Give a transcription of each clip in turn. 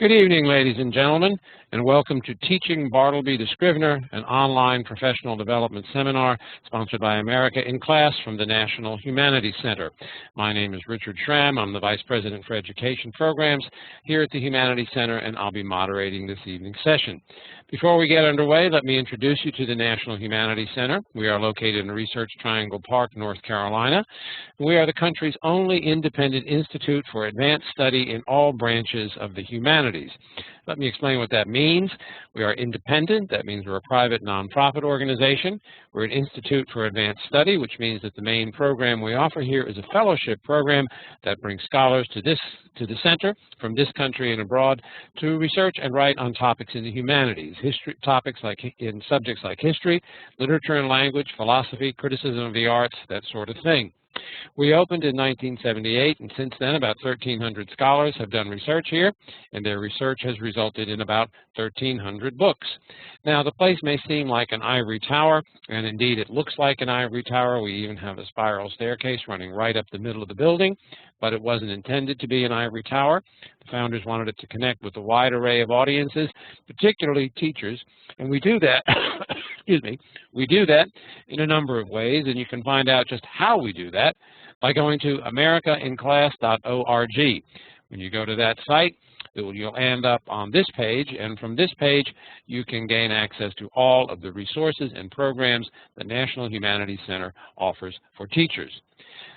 Good evening, ladies and gentlemen, and welcome to Teaching Bartleby the Scrivener, an online professional development seminar sponsored by America in Class from the National Humanities Center. My name is Richard Schramm. I'm the Vice President for Education Programs here at the Humanities Center, and I'll be moderating this evening's session. Before we get underway, let me introduce you to the National Humanities Center. We are located in Research Triangle Park, North Carolina. We are the country's only independent institute for advanced study in all branches of the humanities. Let me explain what that means. We are independent. That means we're a private nonprofit organization. We're an institute for advanced study, which means that the main program we offer here is a fellowship program that brings scholars to the center from this country and abroad to research and write on topics in the humanities, in subjects like history, literature and language, philosophy, criticism of the arts, that sort of thing. We opened in 1978, and since then about 1,300 scholars have done research here, and their research has resulted in about 1,300 books. Now, the place may seem like an ivory tower, and indeed it looks like an ivory tower. We even have a spiral staircase running right up the middle of the building, but it wasn't intended to be an ivory tower. The founders wanted it to connect with a wide array of audiences, particularly teachers, and we do that we do that in a number of ways, and you can find out just how we do that by going to americainclass.org. When you go to that site, you'll end up on this page, and from this page you can gain access to all of the resources and programs the National Humanities Center offers for teachers.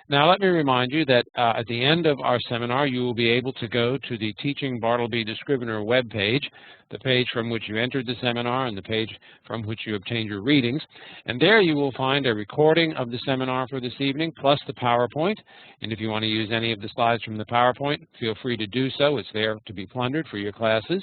Now, let me remind you that at the end of our seminar, you will be able to go to the Teaching Bartleby the Scrivener webpage, the page from which you entered the seminar and the page from which you obtained your readings. And there you will find a recording of the seminar for this evening, plus the PowerPoint. And if you want to use any of the slides from the PowerPoint, feel free to do so. It's there to be plundered for your classes.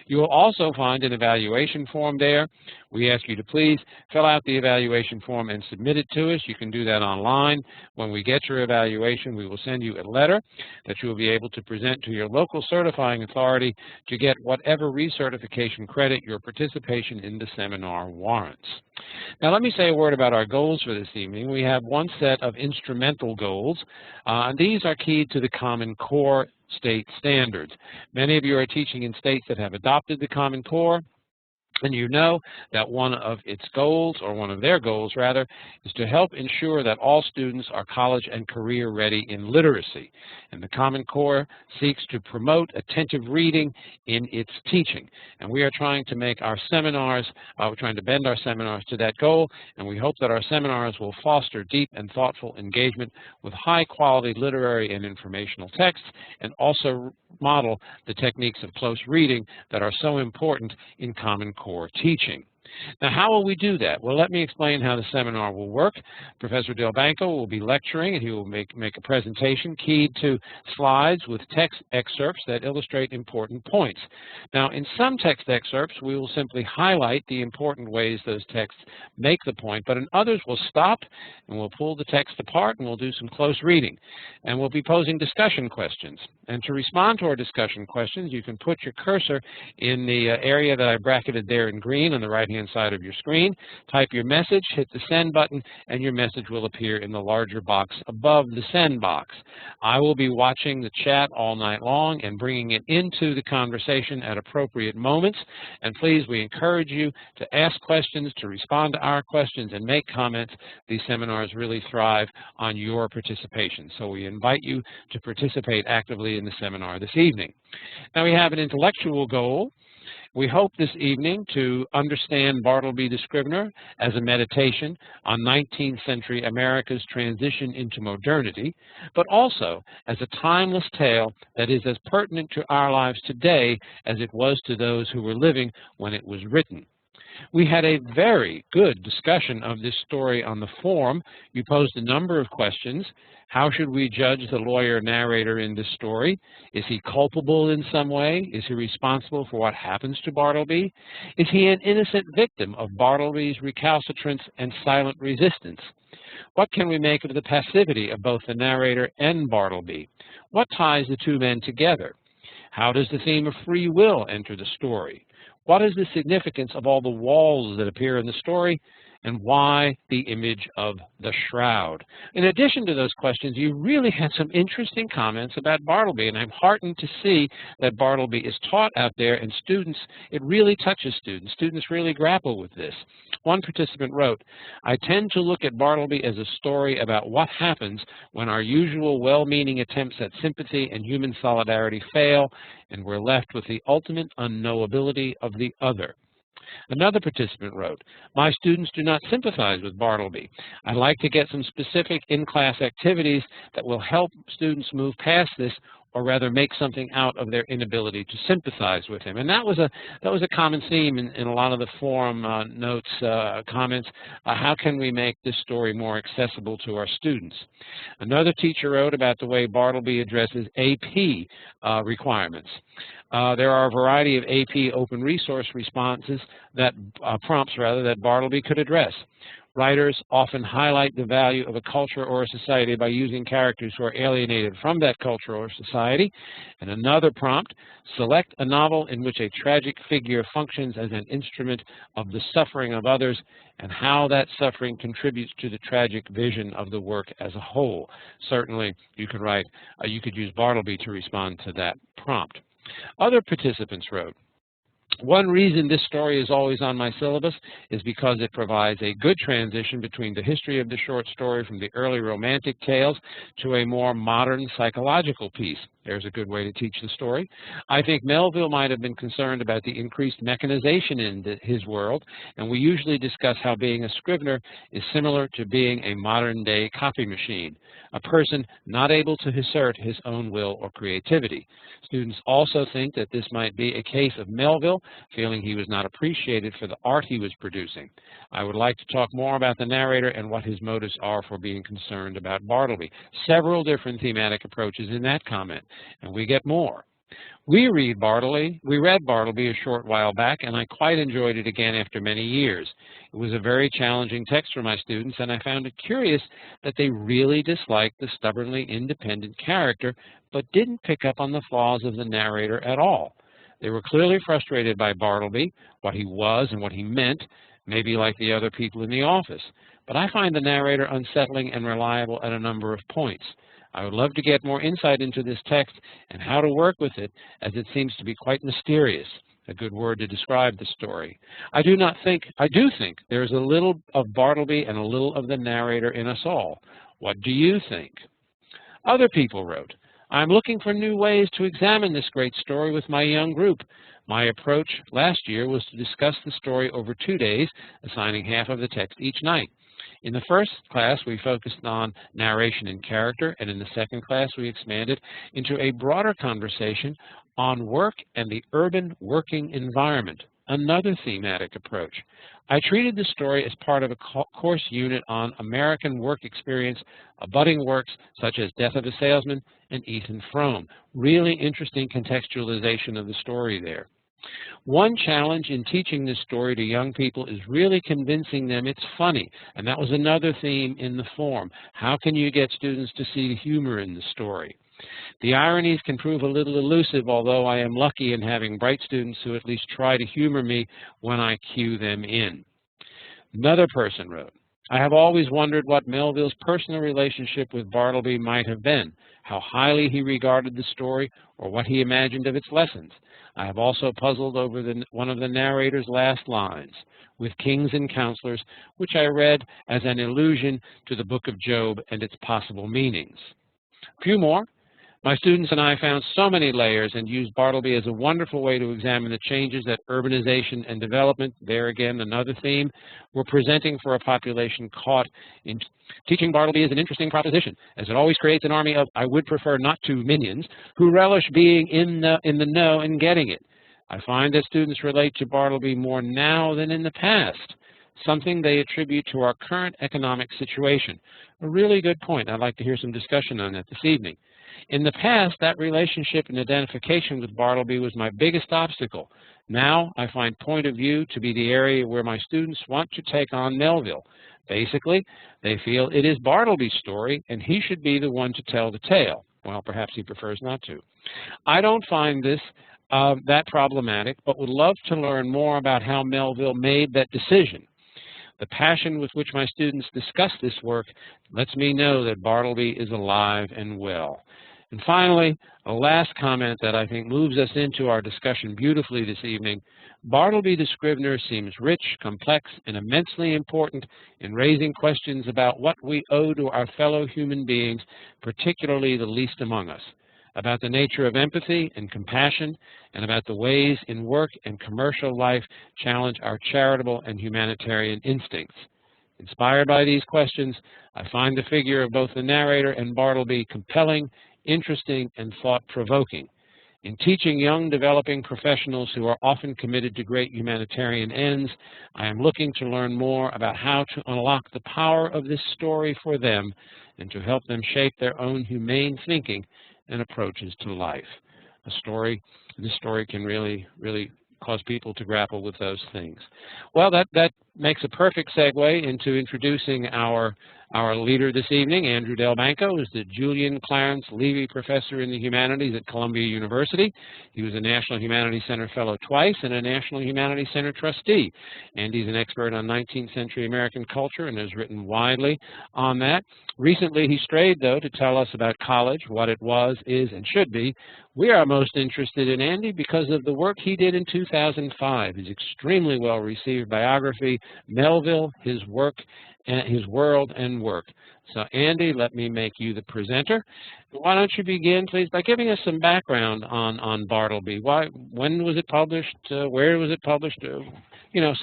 You will also find an evaluation form there. We ask you to please fill out the evaluation form and submit it to us. You can do that online. When we get your evaluation, we will send you a letter that you will be able to present to your local certifying authority to get whatever recertification credit your participation in the seminar warrants. Now, let me say a word about our goals for this evening. We have one set of instrumental goals, and these are keyed to the Common Core state standards. Many of you are teaching in states that have adopted the Common Core, and you know that one of its goals, or one of their goals rather, is to help ensure that all students are college and career ready in literacy. And the Common Core seeks to promote attentive reading in its teaching. And we are trying to make our seminars, we're trying to bend our seminars to that goal, and we hope that our seminars will foster deep and thoughtful engagement with high quality literary and informational texts, and also model the techniques of close reading that are so important in Common Core teaching. Now, how will we do that? Well, let me explain how the seminar will work. Professor Delbanco will be lecturing, and he will make a presentation keyed to slides with text excerpts that illustrate important points. Now, in some text excerpts, we will simply highlight the important ways those texts make the point, but in others, we'll stop and we'll pull the text apart and we'll do some close reading. And we'll be posing discussion questions. And to respond to our discussion questions, you can put your cursor in the area that I bracketed there in green on the right-hand side of your screen, type your message, hit the send button, and your message will appear in the larger box above the send box. I will be watching the chat all night long and bringing it into the conversation at appropriate moments. And please, we encourage you to ask questions, to respond to our questions, and make comments. These seminars really thrive on your participation. So we invite you to participate actively in the seminar this evening. Now, we have an intellectual goal. We hope this evening to understand Bartleby the Scrivener as a meditation on 19th century America's transition into modernity, but also as a timeless tale that is as pertinent to our lives today as it was to those who were living when it was written. We had a very good discussion of this story on the forum. You posed a number of questions. How should we judge the lawyer narrator in this story? Is he culpable in some way? Is he responsible for what happens to Bartleby? Is he an innocent victim of Bartleby's recalcitrance and silent resistance? What can we make of the passivity of both the narrator and Bartleby? What ties the two men together? How does the theme of free will enter the story? What is the significance of all the walls that appear in the story? and why the image of the shroud? In addition to those questions, you really had some interesting comments about Bartleby, and I'm heartened to see that Bartleby is taught out there, and students, it really touches students. Students really grapple with this. One participant wrote, "I tend to look at Bartleby as a story about what happens when our usual well-meaning attempts at sympathy and human solidarity fail, and we're left with the ultimate unknowability of the other." Another participant wrote, "My students do not sympathize with Bartleby. I'd like to get some specific in-class activities that will help students move past this, or rather make something out of their inability to sympathize with him." And that was a common theme in a lot of the forum notes, comments. How can we make this story more accessible to our students? Another teacher wrote about the way Bartleby addresses AP requirements. There are a variety of AP open resource responses that prompts that Bartleby could address. Writers often highlight the value of a culture or a society by using characters who are alienated from that culture or society. And another prompt, select a novel in which a tragic figure functions as an instrument of the suffering of others and how that suffering contributes to the tragic vision of the work as a whole. Certainly, you could write, you could use Bartleby to respond to that prompt. Other participants wrote, "One reason this story is always on my syllabus is because it provides a good transition between the history of the short story from the early romantic tales to a more modern psychological piece." There's a good way to teach the story. "I think Melville might have been concerned about the increased mechanization in his world, and we usually discuss how being a Scrivener is similar to being a modern-day copy machine, a person not able to assert his own will or creativity. Students also think that this might be a case of Melville feeling he was not appreciated for the art he was producing. I would like to talk more about the narrator and what his motives are for being concerned about Bartleby." Several different thematic approaches in that comment, and we get more. We read Bartleby a short while back, and I quite enjoyed it again after many years. It was a very challenging text for my students, and I found it curious that they really disliked the stubbornly independent character, but didn't pick up on the flaws of the narrator at all. They were clearly frustrated by Bartleby, what he was and what he meant, maybe like the other people in the office. But I find the narrator unsettling and reliable at a number of points. I would love to get more insight into this text and how to work with it, as it seems to be quite mysterious, a good word to describe the story. I do think there is a little of Bartleby and a little of the narrator in us all. What do you think? Other people wrote, "I'm looking for new ways to examine this great story with my young group. My approach last year was to discuss the story over 2 days, assigning half of the text each night. In the first class, we focused on narration and character, and in the second class, we expanded into a broader conversation on work and the urban working environment, another thematic approach. I treated the story as part of a course unit on American work experience, budding works such as Death of a Salesman and Ethan Frome." Really interesting contextualization of the story there. "One challenge in teaching this story to young people is really convincing them it's funny," and that was another theme in the form. How can you get students to see the humor in the story? "The ironies can prove a little elusive, although I am lucky in having bright students who at least try to humor me when I cue them in." Another person wrote, "I have always wondered what Melville's personal relationship with Bartleby might have been, how highly he regarded the story, or what he imagined of its lessons. I have also puzzled over one of the narrator's last lines, 'with kings and counselors,' which I read as an allusion to the book of Job and its possible meanings." A few more. "My students and I found so many layers and used Bartleby as a wonderful way to examine the changes that urbanization and development," there again another theme, "were presenting for a population caught in teaching Bartleby is an interesting proposition, as it always creates an army of, I would prefer not to minions, who relish being in the know and getting it. I find that students relate to Bartleby more now than in the past, something they attribute to our current economic situation." A really good point. I'd like to hear some discussion on that this evening. "In the past, that relationship and identification with Bartleby was my biggest obstacle. Now, I find point of view to be the area where my students want to take on Melville. Basically, they feel it is Bartleby's story, and he should be the one to tell the tale." Well, perhaps he prefers not to. "I don't find this that problematic, but would love to learn more about how Melville made that decision. The passion with which my students discuss this work lets me know that Bartleby is alive and well. And finally, a last comment that I think moves us into our discussion beautifully this evening. Bartleby the Scrivener seems rich, complex, and immensely important in raising questions about what we owe to our fellow human beings, particularly the least among us, about the nature of empathy and compassion, and about the ways in work and commercial life challenge our charitable and humanitarian instincts. Inspired by these questions, I find the figure of both the narrator and Bartleby compelling, interesting, and thought-provoking. In teaching young developing professionals who are often committed to great humanitarian ends, I am looking to learn more about how to unlock the power of this story for them and to help them shape their own humane thinking and approaches to life. This story can really cause people to grapple with those things. Well, that makes a perfect segue into introducing our leader this evening. Andrew Delbanco is the Julian Clarence Levy Professor in the Humanities at Columbia University. He was a National Humanities Center Fellow twice and a National Humanities Center Trustee. And he's an expert on 19th century American culture and has written widely on that. Recently, he strayed, though, to tell us about college, what it was, is, and should be. We are most interested in Andy because of the work he did in 2005, his extremely well-received biography, Melville, His Work, His World and Work. So, Andy, let me make you the presenter. Why don't you begin, please, by giving us some background on Bartleby? When was it published? Where was it published? So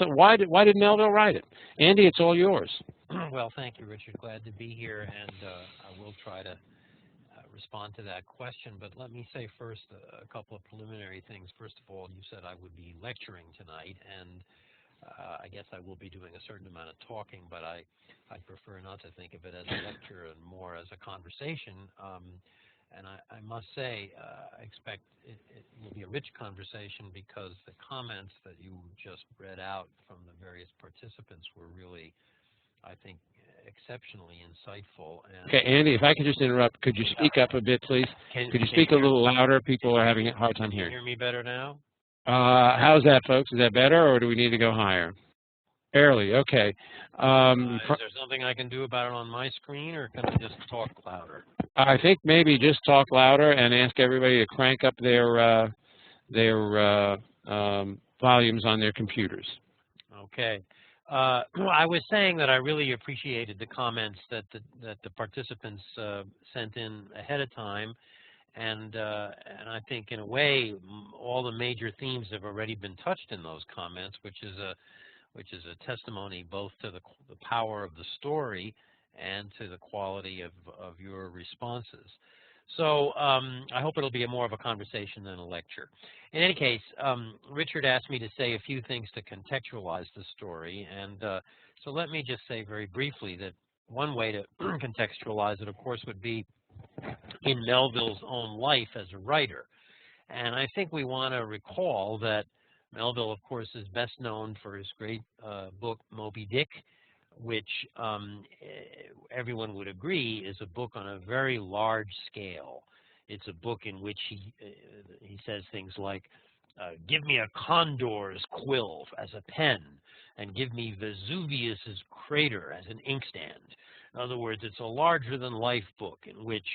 why did Melville write it? Andy, it's all yours. Well, thank you, Richard. Glad to be here, and I will try to respond to that question. But let me say first a couple of preliminary things. First of all, you said I would be lecturing tonight, and I guess I will be doing a certain amount of talking, but I prefer not to think of it as a lecture and more as a conversation. And I must say, I expect it will be a rich conversation because the comments that you just read out from the various participants were really, I think, exceptionally insightful. And okay, Andy, if I could just interrupt, could you speak up a bit, please? Could you speak a little louder? People are having a hard time hearing. Can you hear me better now? How's that, folks? Is that better, or do we need to go higher? Barely, okay. Is there something I can do about it on my screen, or can I just talk louder? I think maybe just talk louder and ask everybody to crank up their volumes on their computers. Okay. I was saying that I really appreciated the comments that the participants sent in ahead of time, and I think in a way all the major themes have already been touched in those comments, which is a testimony both to the power of the story and to the quality of your responses. So I hope it'll be more of a conversation than a lecture. In any case, Richard asked me to say a few things to contextualize the story, and so let me just say very briefly that one way to contextualize it, of course, would be in Melville's own life as a writer. And I think we want to recall that Melville, of course, is best known for his great book, Moby Dick, which everyone would agree is a book on a very large scale. It's a book in which he says things like, give me a condor's quill as a pen, and give me Vesuvius's crater as an inkstand. In other words, it's a larger-than-life book in which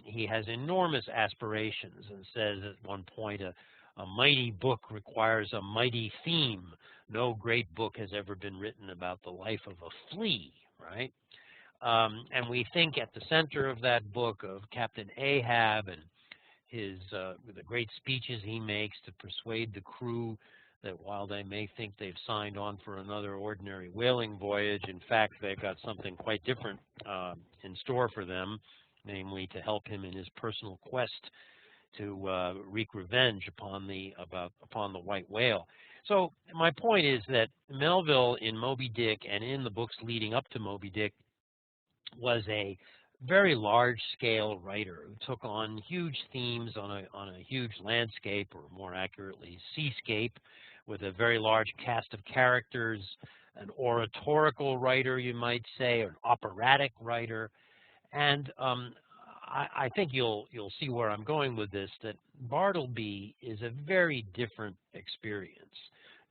he has enormous aspirations and says at one point, a mighty book requires a mighty theme. No great book has ever been written about the life of a flea, right? And we think at the center of that book of Captain Ahab and the great speeches he makes to persuade the crew that while they may think they've signed on for another ordinary whaling voyage, in fact, they've got something quite different in store for them, namely to help him in his personal quest to wreak revenge upon the white whale. So my point is that Melville in Moby Dick and in the books leading up to Moby Dick was a very large-scale writer who took on huge themes on a huge landscape, or more accurately, seascape, with a very large cast of characters, an oratorical writer, you might say, or an operatic writer. And I think you'll see where I'm going with this, that Bartleby is a very different experience.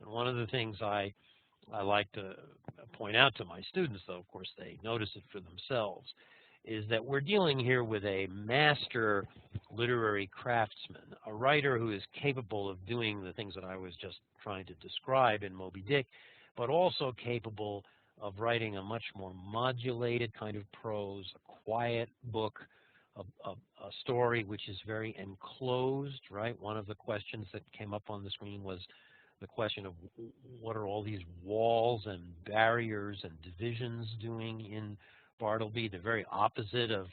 And one of the things I I like to point out to my students, though of course they notice it for themselves, is that we're dealing here with a master literary craftsman, a writer who is capable of doing the things that I was just trying to describe in Moby Dick, but also capable of writing a much more modulated kind of prose, a quiet book, a story which is very enclosed, right? One of the questions that came up on the screen was the question of what are all these walls and barriers and divisions doing in Bartleby, the very opposite of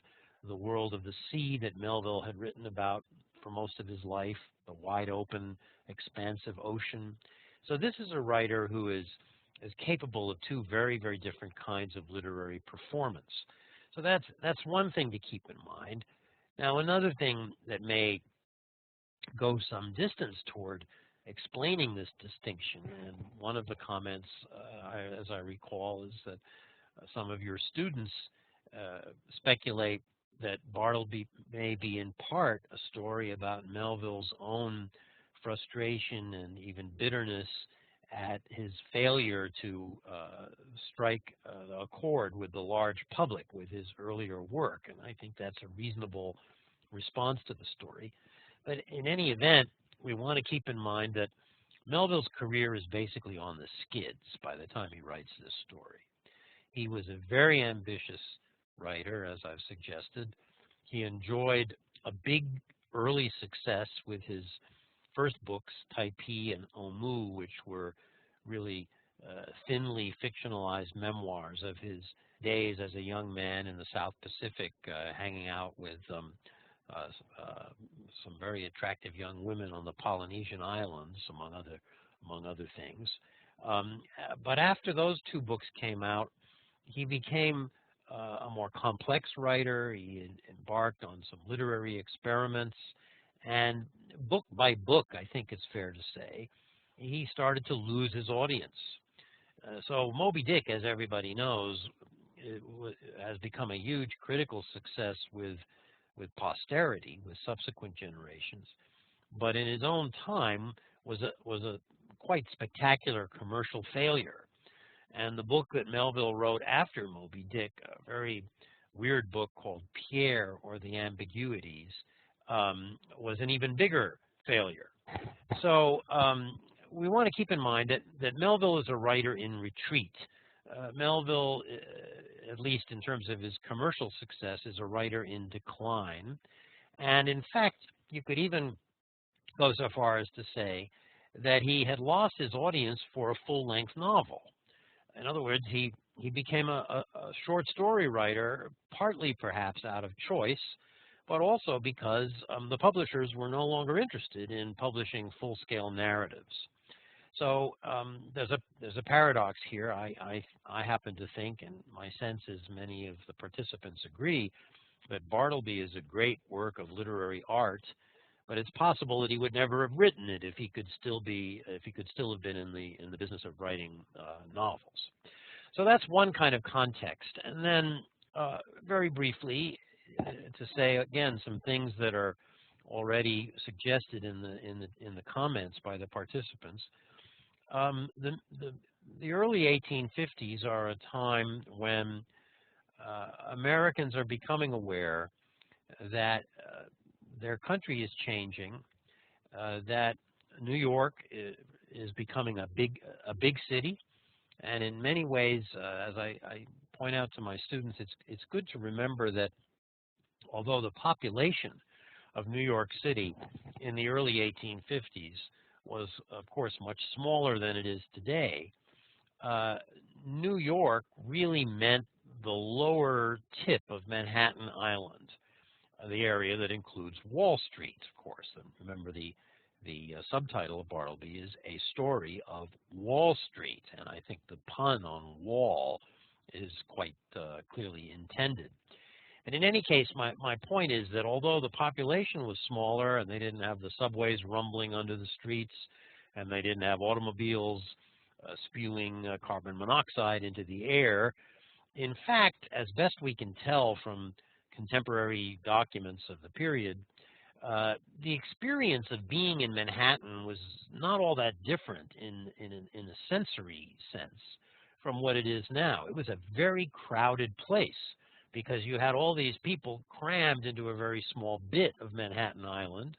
the world of the sea that Melville had written about for most of his life, the wide open, expansive ocean. So this is a writer who is capable of two very, very different kinds of literary performance. So that's one thing to keep in mind. Now, another thing that may go some distance toward explaining this distinction, and one of the comments, as I recall, is that some of your students speculate that Bartleby may be in part a story about Melville's own frustration and even bitterness at his failure to strike a chord with the large public with his earlier work. And I think that's a reasonable response to the story. But in any event, we want to keep in mind that Melville's career is basically on the skids by the time he writes this story. He was a very ambitious writer, as I've suggested. He enjoyed a big early success with his first books, Typee and Omu, which were really thinly fictionalized memoirs of his days as a young man in the South Pacific, hanging out with some very attractive young women on the Polynesian islands, among other things. But after those two books came out, he became a more complex writer. He embarked on some literary experiments, and book by book, I think it's fair to say, he started to lose his audience. So Moby Dick, as everybody knows, has become a huge critical success with posterity, with subsequent generations, but in his own time was a quite spectacular commercial failure. And the book that Melville wrote after Moby Dick, a very weird book called Pierre, or the Ambiguities, was an even bigger failure. So we want to keep in mind that Melville is a writer in retreat. Melville, at least in terms of his commercial success, is a writer in decline. And in fact, you could even go so far as to say that he had lost his audience for a full-length novel. In other words, he became a short story writer, partly perhaps out of choice, but also because the publishers were no longer interested in publishing full-scale narratives. So there's a paradox here. I happen to think, and my sense is many of the participants agree, that Bartleby is a great work of literary art, but it's possible that he would never have written it if he could still have been in the business of writing novels. So that's one kind of context. And then very briefly, to say again some things that are already suggested in the comments by the participants. The early 1850s are a time when Americans are becoming aware that their country is changing, that New York is becoming a big city, and in many ways, as I point out to my students, it's good to remember that although the population of New York City in the early 1850s was, of course, much smaller than it is today, New York really meant the lower tip of Manhattan Island, the area that includes Wall Street, of course. And remember, the subtitle of Bartleby is A Story of Wall Street, and I think the pun on wall is quite clearly intended. And in any case, my point is that although the population was smaller and they didn't have the subways rumbling under the streets and they didn't have automobiles spewing carbon monoxide into the air, in fact, as best we can tell from contemporary documents of the period, the experience of being in Manhattan was not all that different in a sensory sense from what it is now. It was a very crowded place because you had all these people crammed into a very small bit of Manhattan Island.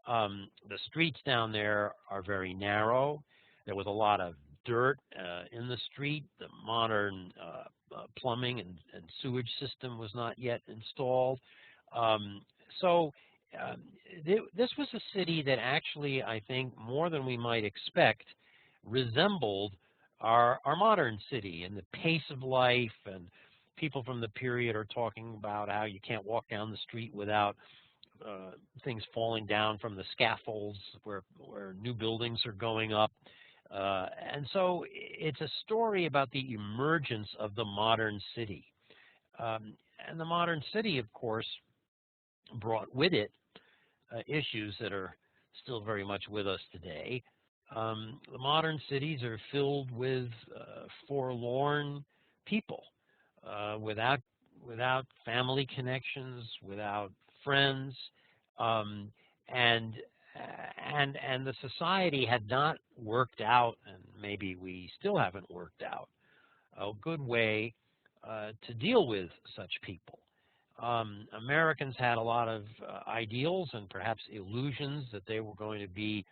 The streets down there are very narrow. There was a lot of dirt in the street. The modern plumbing and sewage system was not yet installed. This was a city that actually, I think, more than we might expect, resembled our modern city in the pace of life. And people from the period are talking about how you can't walk down the street without things falling down from the scaffolds where new buildings are going up. And so it's a story about the emergence of the modern city. And the modern city, of course, brought with it issues that are still very much with us today. The modern cities are filled with forlorn people, without family connections, without friends, and the society had not worked out, and maybe we still haven't worked out a good way to deal with such people. Americans had a lot of ideals and perhaps illusions that they were going to be,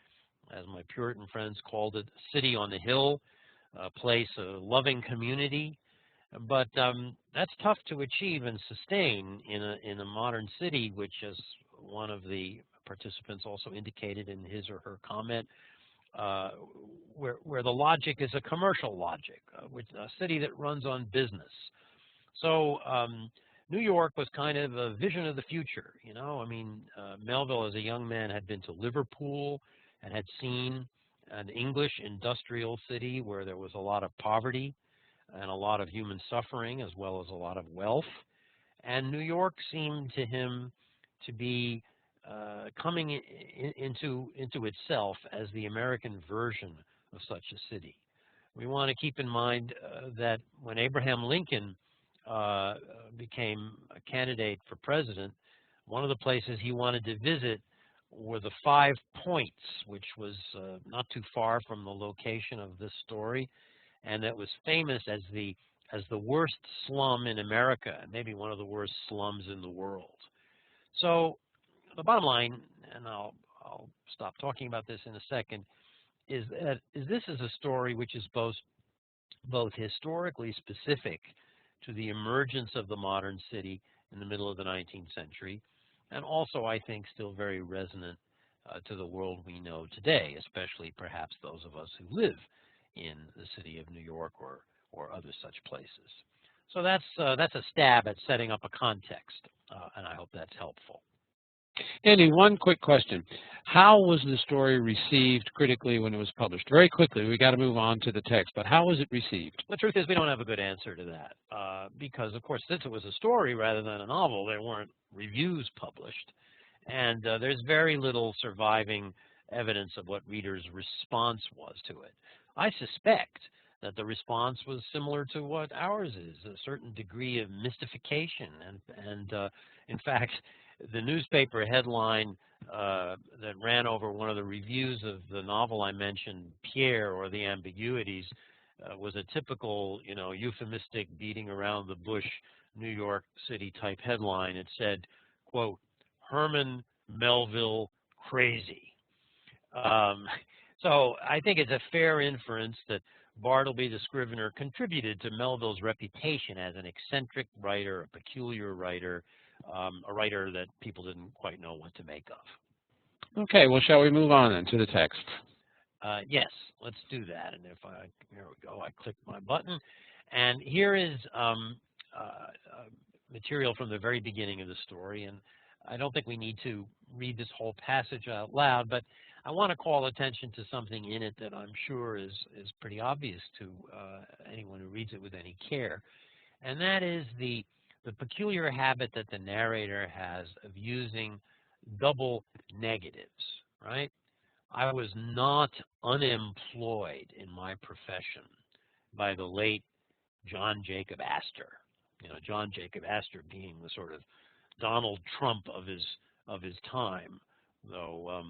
as my Puritan friends called it, a city on the hill, a place, a loving community. But that's tough to achieve and sustain in a modern city, which, as one of the participants also indicated in his or her comment, where the logic is a commercial logic, a city that runs on business. So New York was kind of a vision of the future, you know. I mean, Melville, as a young man, had been to Liverpool and had seen an English industrial city where there was a lot of poverty and a lot of human suffering, as well as a lot of wealth. And New York seemed to him to be coming into itself as the American version of such a city. We want to keep in mind that when Abraham Lincoln became a candidate for president, one of the places he wanted to visit were the 5 Points, which was not too far from the location of this story, and that was famous as the worst slum in America, and maybe one of the worst slums in the world. So the bottom line, and I'll stop talking about this in a second, is that this is a story which is both historically specific to the emergence of the modern city in the middle of the 19th century, and also, I think, still very resonant to the world we know today, especially perhaps those of us who live in the city of New York or other such places. So that's a stab at setting up a context, and I hope that's helpful. Andy, one quick question. How was the story received critically when it was published? Very quickly, we got to move on to the text, but how was it received? The truth is we don't have a good answer to that because, of course, since it was a story rather than a novel, there weren't reviews published, and there's very little surviving evidence of what readers' response was to it. I suspect that the response was similar to what ours is, a certain degree of mystification, and in fact, the newspaper headline that ran over one of the reviews of the novel I mentioned, Pierre, or the Ambiguities, was a typical, euphemistic, beating around the bush New York City type headline. It said, quote, Herman Melville crazy. So I think it's a fair inference that Bartleby, the Scrivener, contributed to Melville's reputation as an eccentric writer, a peculiar writer, a writer that people didn't quite know what to make of. Okay, well, shall we move on then to the text? Yes, let's do that. And here we go, I click my button. And here is material from the very beginning of the story. And I don't think we need to read this whole passage out loud, but I want to call attention to something in it that I'm sure is pretty obvious to anyone who reads it with any care. And that is the peculiar habit that the narrator has of using double negatives, right? I was not unemployed in my profession by the late John Jacob Astor. John Jacob Astor being the sort of Donald Trump of his time. though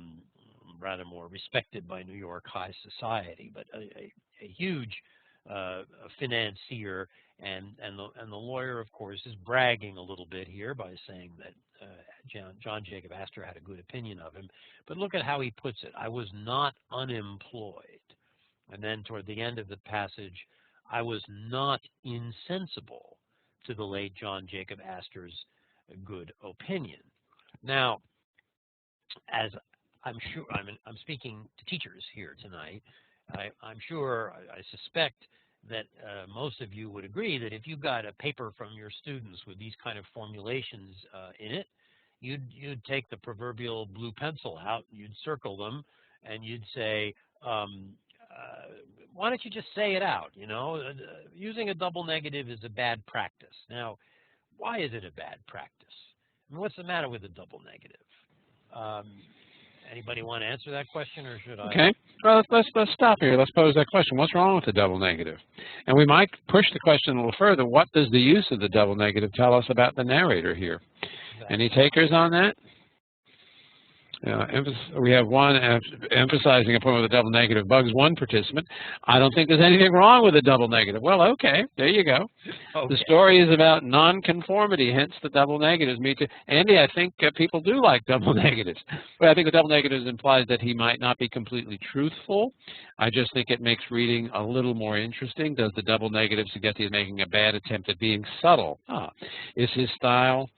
rather more respected by New York high society, but a huge financier, and the lawyer, of course, is bragging a little bit here by saying that John Jacob Astor had a good opinion of him. But look at how he puts it: "I was not unemployed," and then toward the end of the passage, "I was not insensible to the late John Jacob Astor's good opinion." Now, as I'm sure I'm speaking to teachers here tonight, I'm sure, I suspect that most of you would agree that if you got a paper from your students with these kind of formulations in it, you'd take the proverbial blue pencil out, you'd circle them, and you'd say, why don't you just say it out? You know, using a double negative is a bad practice. Now, why is it a bad practice? I mean, what's the matter with a double negative? Anybody want to answer that question, or should I? Okay. Well, let's stop here. Let's pose that question. What's wrong with the double negative? And we might push the question a little further. What does the use of the double negative tell us about the narrator here? Exactly. Any takers on that? We have one emphasizing a point with a double negative bugs one participant. I don't think there's anything wrong with a double negative. Well, okay, there you go. Okay. The story is about nonconformity, hence the double negatives. Me too. Andy, I think people do like double negatives. But I think the double negatives implies that he might not be completely truthful. I just think it makes reading a little more interesting. Does the double negative suggest he's making a bad attempt at being subtle? It's his style,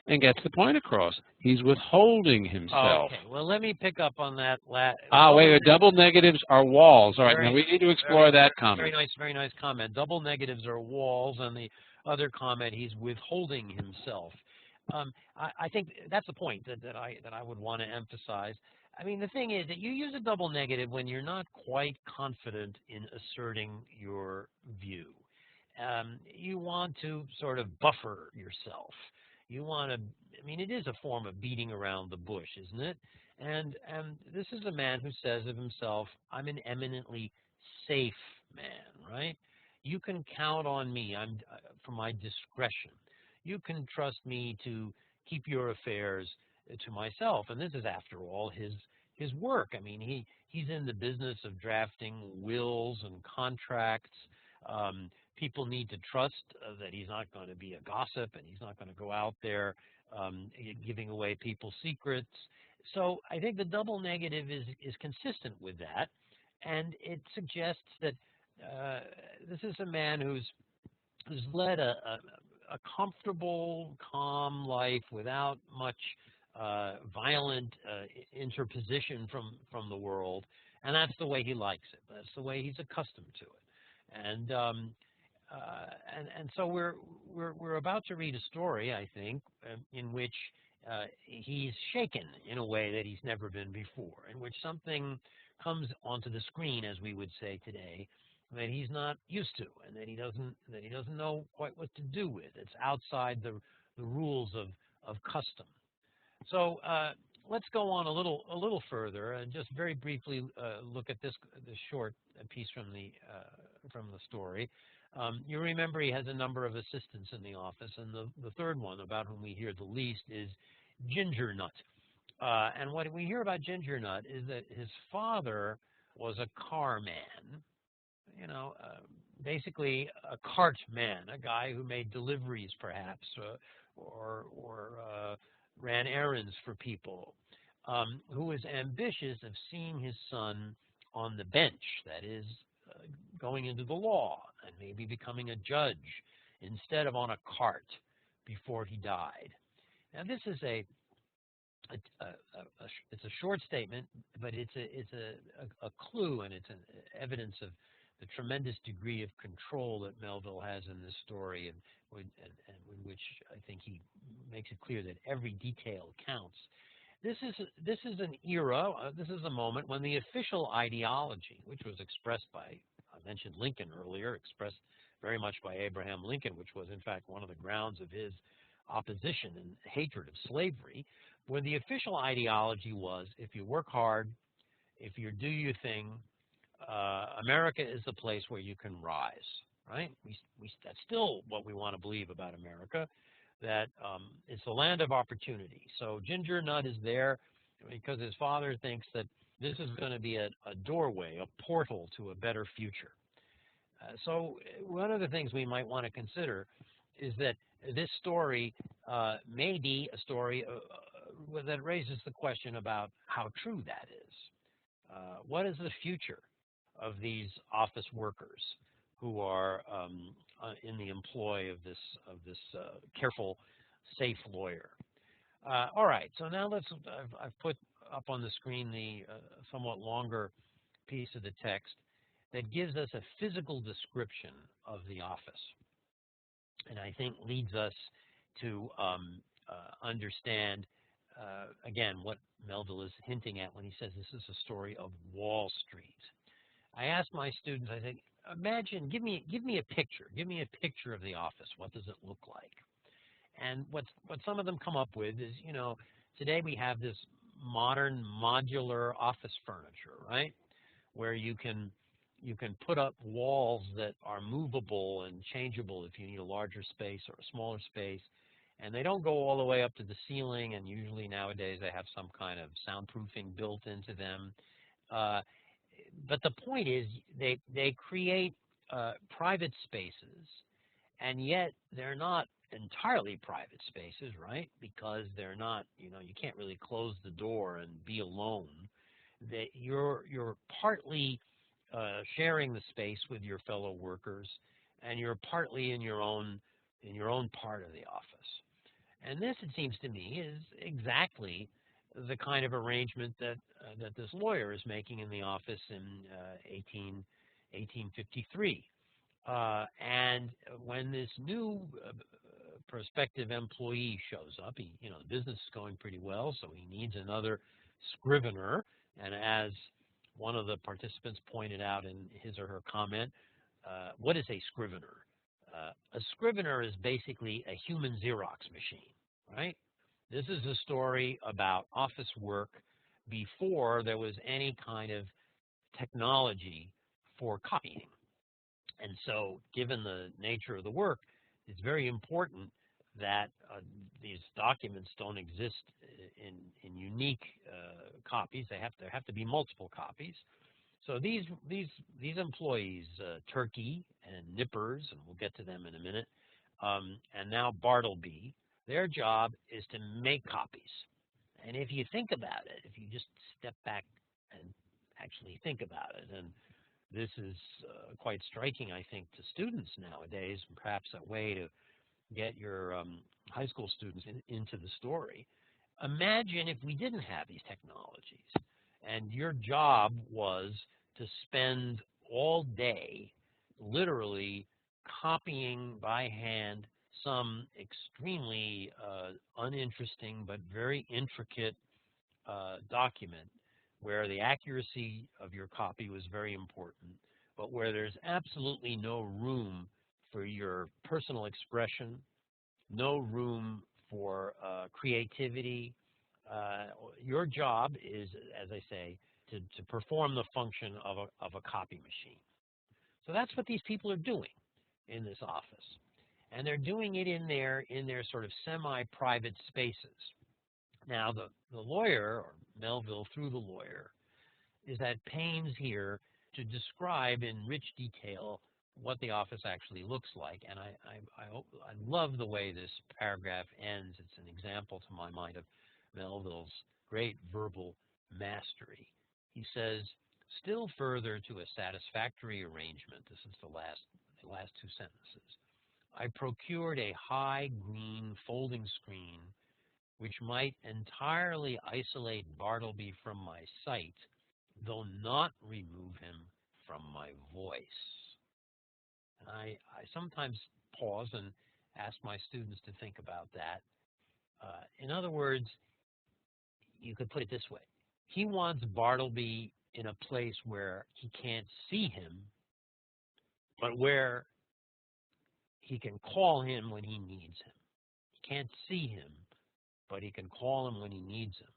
and gets the point across. He's withholding himself. Okay, well, let me pick up on that. Wait, double negatives are walls. All right, now we need to explore that comment. Very nice comment. Double negatives are walls, and the other comment, he's withholding himself. I think that's the point that I would want to emphasize. I mean, the thing is that you use a double negative when you're not quite confident in asserting your view. You want to sort of buffer yourself. You want to, I mean, it is a form of beating around the bush, isn't it? And this is a man who says of himself, "I'm an eminently safe man," right? You can count on me for my discretion. You can trust me to keep your affairs to myself. And this is, after all, his work. I mean, he's in the business of drafting wills and contracts. People need to trust that he's not going to be a gossip, and he's not going to go out there giving away people's secrets. So I think the double negative is consistent with that, and it suggests that this is a man who's led a comfortable, calm life without much violent interposition from the world, and that's the way he likes it. That's the way he's accustomed to it, and so we're about to read a story, I think, in which he's shaken in a way that he's never been before, in which something comes onto the screen, as we would say today, that he's not used to, and that he doesn't know quite what to do with. It's outside the rules of custom. So let's go on a little further and just very briefly look at this short piece from the story. You remember he has a number of assistants in the office, and the third one, about whom we hear the least, is Ginger Nut. And what we hear about Ginger Nut is that his father was a car man, basically a cart man, a guy who made deliveries, perhaps, or ran errands for people, who was ambitious of seeing his son on the bench, that is, going into the law and maybe becoming a judge instead of on a cart before he died. Now, this is it's a short statement, but it's a clue, and it's an evidence of the tremendous degree of control that Melville has in this story, and in which I think he makes it clear that every detail counts. This is an era, this is a moment when the official ideology, which was expressed by, I mentioned Lincoln earlier, expressed very much by Abraham Lincoln, which was in fact one of the grounds of his opposition and hatred of slavery, where the official ideology was, if you work hard, if you do your thing, America is the place where you can rise, right? That's still what we want to believe about America. that it's the land of opportunity. So Ginger Nut is there because his father thinks that this is going to be a doorway, a portal to a better future. So one of the things we might want to consider is that this story may be a story that raises the question about how true that is. What is the future of these office workers who are in the employ of this careful, safe lawyer? All right, so now I've put up on the screen the somewhat longer piece of the text that gives us a physical description of the office, and I think leads us to understand, again, what Melville is hinting at when he says this is a story of Wall Street. I asked my students, I said, imagine, give me a picture. Give me a picture of the office. What does it look like? And what some of them come up with is, you know, today we have this modern modular office furniture, right? Where you can put up walls that are movable and changeable if you need a larger space or a smaller space. And they don't go all the way up to the ceiling, and usually nowadays they have some kind of soundproofing built into them. But the point is they create private spaces, and yet they're not entirely private spaces, right? Because they're not, you know, you can't really close the door and be alone. You're partly sharing the space with your fellow workers, and you're partly in your own part of the office. And this, it seems to me, is exactly the kind of arrangement that this lawyer is making in the office in 1853. And when this new prospective employee shows up, the business is going pretty well, so he needs another scrivener. And as one of the participants pointed out in his or her comment, what is a scrivener? A scrivener is basically a human Xerox machine, right? This is a story about office work before there was any kind of technology for copying. And so, given the nature of the work, it's very important that these documents don't exist in unique copies. There have to be multiple copies. So these employees, Turkey and Nippers, and we'll get to them in a minute, and now Bartleby, their job is to make copies. And if you think about it, if you just step back and actually think about it, and this is quite striking, I think, to students nowadays, and perhaps a way to get your high school students into the story. Imagine if we didn't have these technologies, and your job was to spend all day literally copying by hand some extremely uninteresting but very intricate document where the accuracy of your copy was very important, but where there's absolutely no room for your personal expression, no room for creativity. Your job is, as I say, to perform the function of a copy machine. So that's what these people are doing in this office. And they're doing it in their sort of semi-private spaces. Now, the lawyer, or Melville through the lawyer, is at pains here to describe in rich detail what the office actually looks like. And I love the way this paragraph ends. It's an example, to my mind, of Melville's great verbal mastery. He says, still further to a satisfactory arrangement, this is the last two sentences, I procured a high green folding screen which might entirely isolate Bartleby from my sight, though not remove him from my voice. And I sometimes pause and ask my students to think about that. In other words, you could put it this way. He wants Bartleby in a place where he can't see him, but where he can call him when he needs him. He can't see him, but he can call him when he needs him.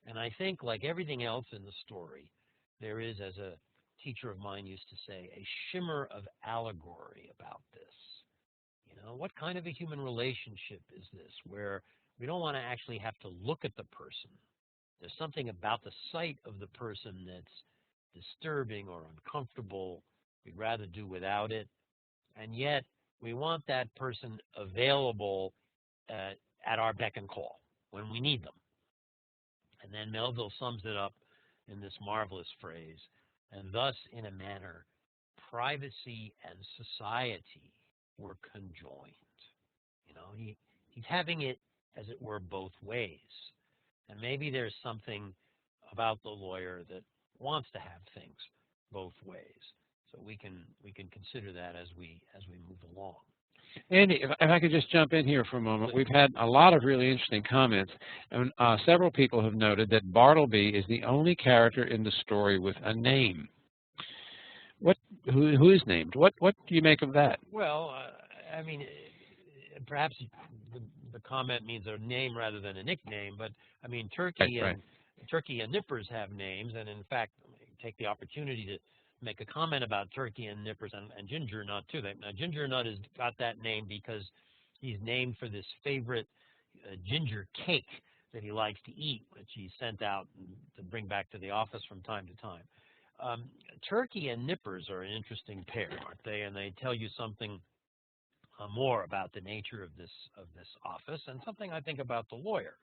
And I think, like everything else in the story, there is, as a teacher of mine used to say, a shimmer of allegory about this. You know, what kind of a human relationship is this where we don't want to actually have to look at the person? There's something about the sight of the person that's disturbing or uncomfortable. We'd rather do without it. And yet, we want that person available at our beck and call when we need them. And then Melville sums it up in this marvelous phrase, and thus, in a manner, privacy and society were conjoined. You know, he's having it, as it were, both ways. And maybe there's something about the lawyer that wants to have things both ways. So we can consider that as we move along. Andy, if I could just jump in here for a moment. We've had a lot of really interesting comments, and several people have noted that Bartleby is the only character in the story with a name. Who is named? What do you make of that? Well, I mean, perhaps the comment means a name rather than a nickname, but I mean, Turkey and Nippers have names, and in fact, take the opportunity to make a comment about Turkey and Nippers and Ginger Nut too. Now, Ginger Nut has got that name because he's named for this favorite ginger cake that he likes to eat, which he sent out to bring back to the office from time to time. Turkey and Nippers are an interesting pair, aren't they? And they tell you something more about the nature of this office, and something I think about the lawyer.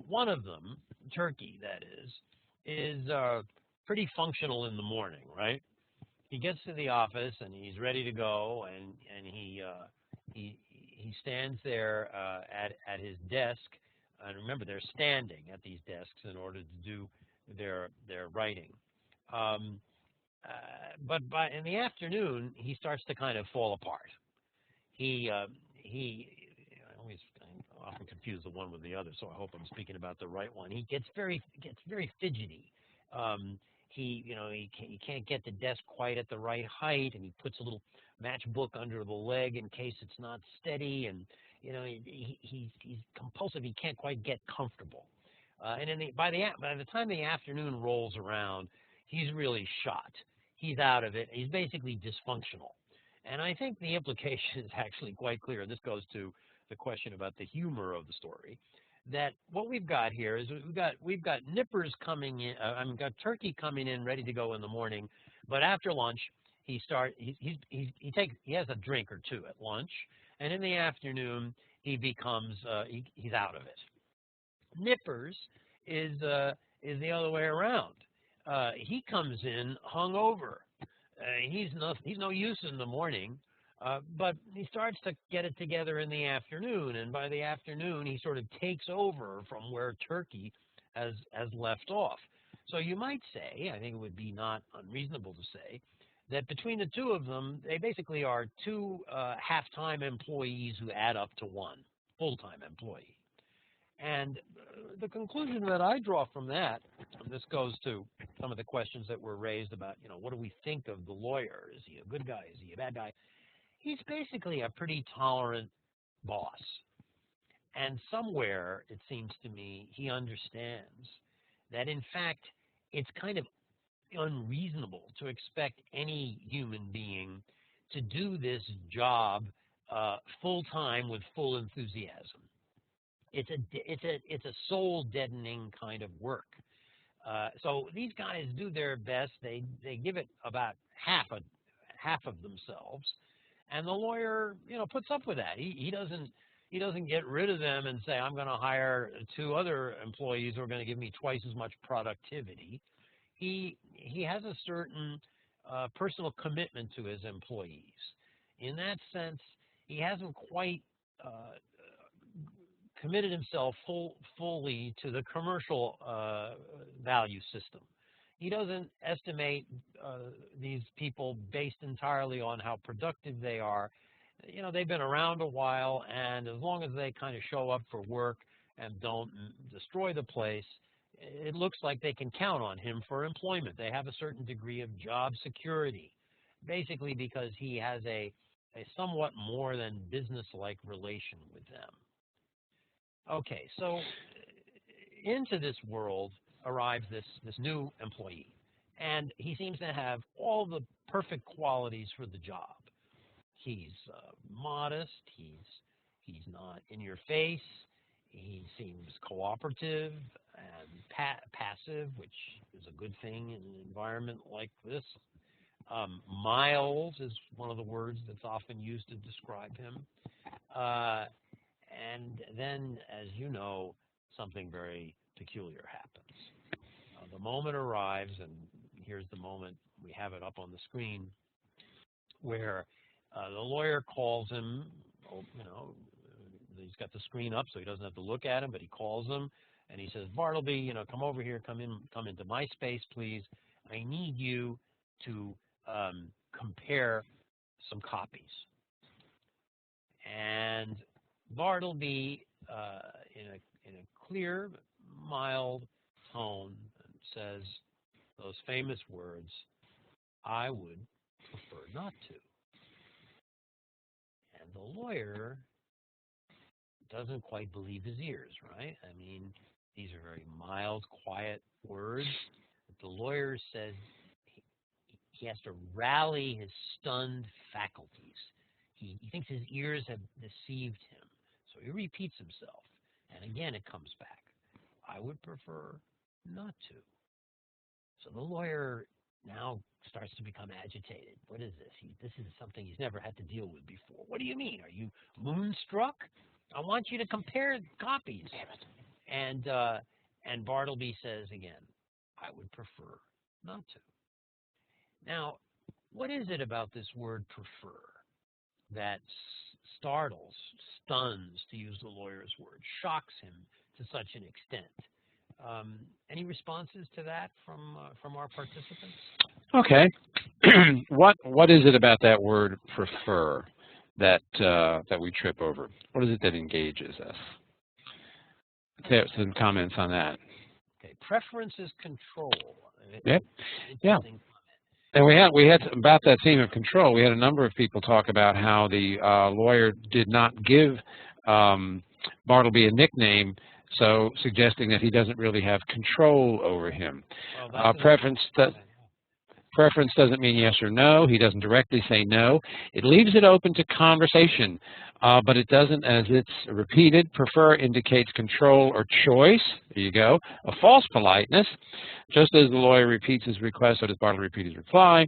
One of them, Turkey, that is pretty functional in the morning, right? He gets to the office and he's ready to go, and he stands there at his desk. And remember, they're standing at these desks in order to do their writing. But in the afternoon, he starts to kind of fall apart. I often confuse the one with the other, so I hope I'm speaking about the right one. He gets very fidgety. He can't get the desk quite at the right height, and he puts a little matchbook under the leg in case it's not steady, and he's compulsive. He can't quite get comfortable. And by the time the afternoon rolls around, he's really shot. He's out of it. He's basically dysfunctional. And I think the implication is actually quite clear. This goes to the question about the humor of the story. That what we've got here is we've got Nippers coming in. Got Turkey coming in, ready to go in the morning, but after lunch he has a drink or two at lunch, and in the afternoon he becomes he's out of it. Nippers is the other way around. He comes in hungover. He's no use in the morning. But he starts to get it together in the afternoon, and by the afternoon he sort of takes over from where Turkey has left off. So you might say, I think it would be not unreasonable to say, that between the two of them, they basically are two half-time employees who add up to one full-time employee. And the conclusion that I draw from that, and this goes to some of the questions that were raised about, what do we think of the lawyer? Is he a good guy? Is he a bad guy? He's basically a pretty tolerant boss. And somewhere, it seems to me, he understands that, in fact, it's kind of unreasonable to expect any human being to do this job full-time with full enthusiasm. It's a soul-deadening kind of work. So these guys do their best. They give it about half of themselves. And the lawyer, puts up with that. He doesn't get rid of them and say, I'm going to hire two other employees who are going to give me twice as much productivity. He has a certain personal commitment to his employees. In that sense, he hasn't quite committed himself fully to the commercial value system. He doesn't estimate these people based entirely on how productive they are. They've been around a while, and as long as they kind of show up for work and don't destroy the place, it looks like they can count on him for employment. They have a certain degree of job security, basically because he has a somewhat more than business-like relation with them. Okay, so into this world arrives this new employee, and he seems to have all the perfect qualities for the job. He's modest. He's not in your face. He seems cooperative and passive, which is a good thing in an environment like this. Mild is one of the words that's often used to describe him. And then, as you know, something very peculiar happens. The moment arrives, and here's the moment, we have it up on the screen, where the lawyer calls him, he's got the screen up so he doesn't have to look at him, but he calls him, and he says, Bartleby, come over here, come into my space, please. I need you to compare some copies. And Bartleby, in a clear, mild tone, says those famous words, I would prefer not to. And the lawyer doesn't quite believe his ears, right? I mean, these are very mild, quiet words. But the lawyer says he has to rally his stunned faculties. He thinks his ears have deceived him. So he repeats himself. And again, it comes back. I would prefer not to. So the lawyer now starts to become agitated. What is this? This is something he's never had to deal with before. What do you mean? Are you moonstruck? I want you to compare copies. And Bartleby says again, I would prefer not to. Now, what is it about this word prefer that startles, stuns, to use the lawyer's word, shocks him to such an extent? Any responses to that from our participants? Okay. What is it about that word prefer that we trip over? What is it that engages us? Some comments on that. Okay, preference is control. Yep. Yeah. And we had about that theme of control. We had a number of people talk about how the lawyer did not give Bartleby a nickname, so suggesting that he doesn't really have control over him. Well, Preference doesn't mean yes or no. He doesn't directly say no. It leaves it open to conversation, but it doesn't, as it's repeated. Prefer indicates control or choice. There you go. A false politeness. Just as the lawyer repeats his request, so does Bartleby repeat his reply.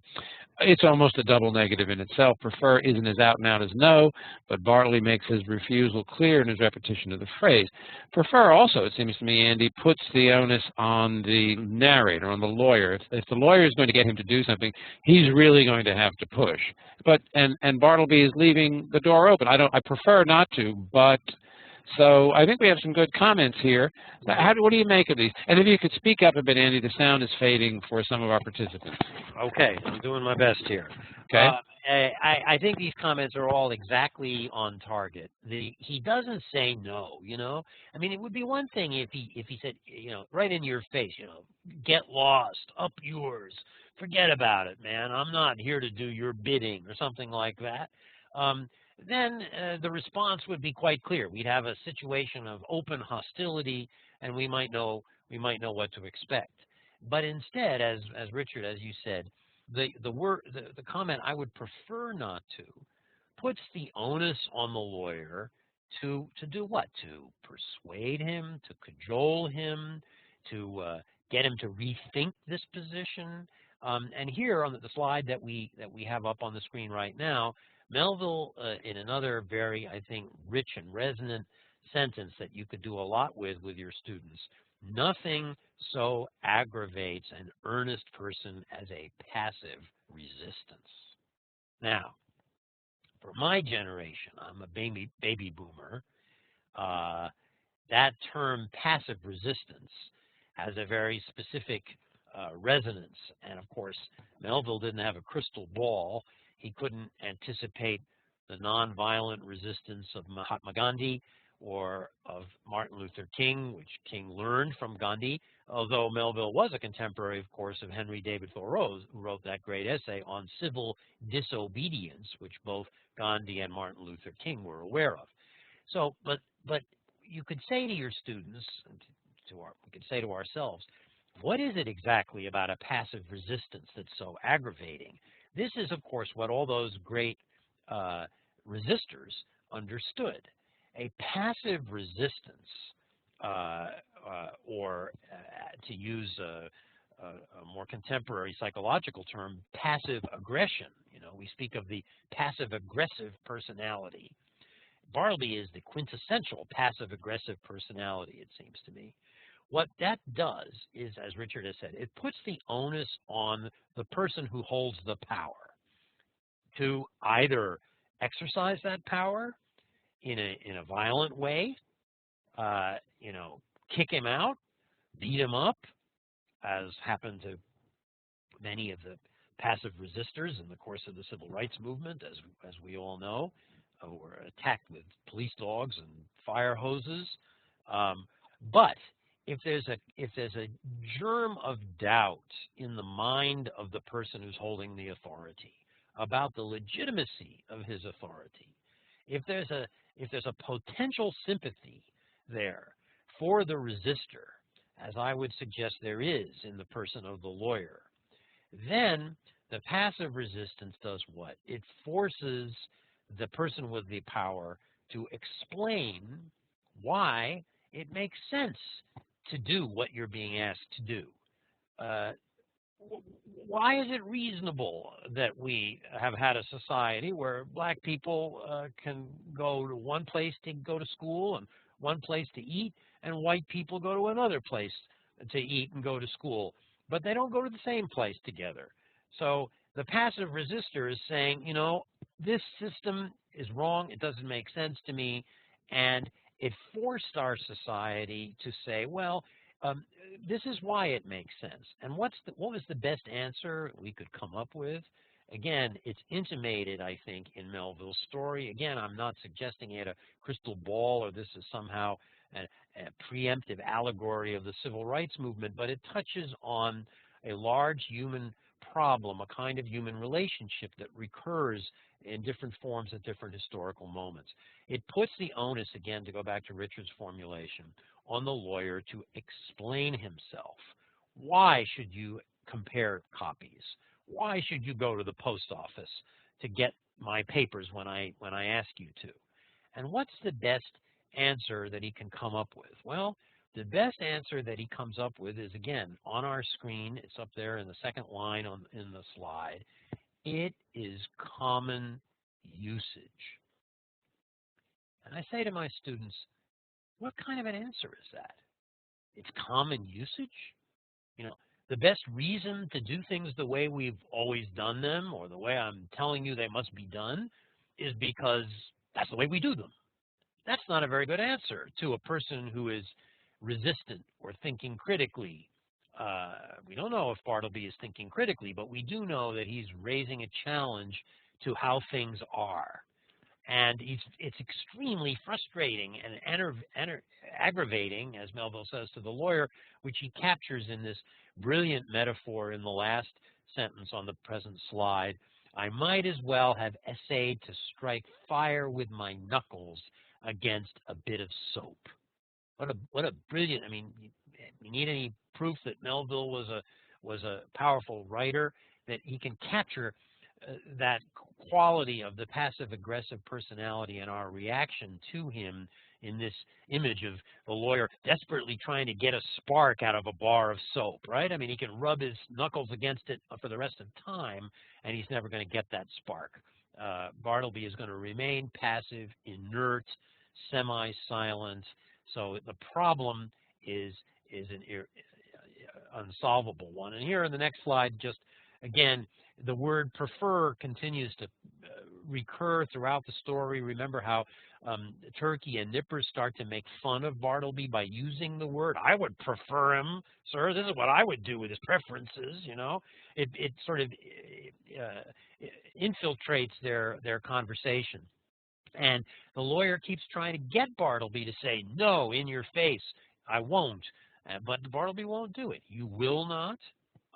It's almost a double negative in itself. Prefer isn't as out and out as no, but Bartleby makes his refusal clear in his repetition of the phrase. Prefer also, it seems to me, Andy, puts the onus on the narrator, on the lawyer. If the lawyer is going to get him to do something, he's really going to have to push. But and Bartleby is leaving the door open. I prefer not to, but. So I think we have some good comments here. What do you make of these? And if you could speak up a bit, Andy, the sound is fading for some of our participants. Okay, I'm doing my best here. Okay. I think these comments are all exactly on target. He doesn't say no, I mean, it would be one thing if he said, right in your face, get lost, up yours, forget about it, man. I'm not here to do your bidding or something like that. Then the response would be quite clear. We'd have a situation of open hostility, and we might know what to expect. But instead, as Richard, as you said, the comment "I would prefer not to" puts the onus on the lawyer to do what? To persuade him, to cajole him, to get him to rethink this position. And here on the slide that we have up on the screen right now, Melville, in another very, I think, rich and resonant sentence that you could do a lot with your students, nothing so aggravates an earnest person as a passive resistance. Now, for my generation, I'm a baby boomer, that term passive resistance has a very specific resonance. And of course, Melville didn't have a crystal ball. He couldn't anticipate the nonviolent resistance of Mahatma Gandhi or of Martin Luther King, which King learned from Gandhi, although Melville was a contemporary, of course, of Henry David Thoreau, who wrote that great essay on civil disobedience, which both Gandhi and Martin Luther King were aware of. So, but you could say to your students, we could say to ourselves, what is it exactly about a passive resistance that's so aggravating? This is, of course, what all those great resistors understood. A passive resistance, or to use a more contemporary psychological term, passive aggression. You know, we speak of the passive-aggressive personality. Bartleby is the quintessential passive-aggressive personality, it seems to me. What that does is, as Richard has said, it puts the onus on the person who holds the power to either exercise that power in a violent way, you know, kick him out, beat him up, as happened to many of the passive resistors in the course of the civil rights movement, as we all know, were attacked with police dogs and fire hoses. But if there's a germ of doubt in the mind of the person who's holding the authority about the legitimacy of his authority, if there's a potential sympathy there for the resistor, as I would suggest there is in the person of the lawyer, then the passive resistance does what? It forces the person with the power to explain why it makes sense to do what you're being asked to do. Why is it reasonable that we have had a society where black people can go to one place to go to school and one place to eat, and white people go to another place to eat and go to school, but they don't go to the same place together? So the passive resistor is saying, you know, this system is wrong, it doesn't make sense to me, and it forced our society to say, well, this is why it makes sense. And what was the best answer we could come up with? Again, it's intimated, I think, in Melville's story. Again, I'm not suggesting he had a crystal ball or this is somehow a preemptive allegory of the civil rights movement, but it touches on a large human problem, a kind of human relationship that recurs in different forms at different historical moments. It puts the onus, again, to go back to Richard's formulation, on the lawyer to explain himself. Why should you compare copies? Why should you go to the post office to get my papers when I ask you to? And what's the best answer that he can come up with? Well, the best answer that he comes up with is, again, on our screen. It's up there in the second line in the slide. It is common usage. And I say to my students, what kind of an answer is that? It's common usage? You know, the best reason to do things the way we've always done them, or the way I'm telling you they must be done, is because that's the way we do them. That's not a very good answer to a person who is resistant or thinking critically. We don't know if Bartleby is thinking critically, but we do know that he's raising a challenge to how things are. And it's extremely frustrating and aggravating, as Melville says, to the lawyer, which he captures in this brilliant metaphor in the last sentence on the present slide. I might as well have essayed to strike fire with my knuckles against a bit of soap. What a brilliant! I mean, you need any proof that Melville was a powerful writer, that he can capture that quality of the passive-aggressive personality and our reaction to him in this image of the lawyer desperately trying to get a spark out of a bar of soap, right? I mean, he can rub his knuckles against it for the rest of time, and he's never going to get that spark. Bartleby is going to remain passive, inert, semi-silent. So the problem is an unsolvable one. And here in the next slide, just again, the word prefer continues to recur throughout the story. Remember how Turkey and Nippers start to make fun of Bartleby by using the word. I would prefer him, sir. This is what I would do with his preferences, you know. It sort of infiltrates their conversation. And the lawyer keeps trying to get Bartleby to say, no, in your face, I won't. But Bartleby won't do it. You will not?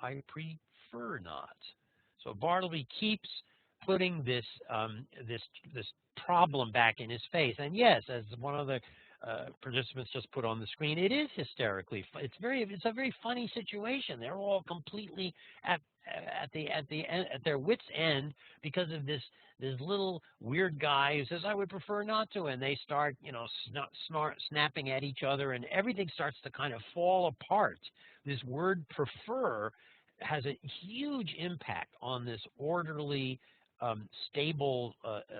I prefer not. So Bartleby keeps putting this this problem back in his face. And yes, as one of the participants just put on the screen, it is hysterically. It's a very funny situation. They're all completely at their wits' end because of this little weird guy who says, "I would prefer not to," and they start, snapping at each other, and everything starts to kind of fall apart. This word "prefer" has a huge impact on this orderly, stable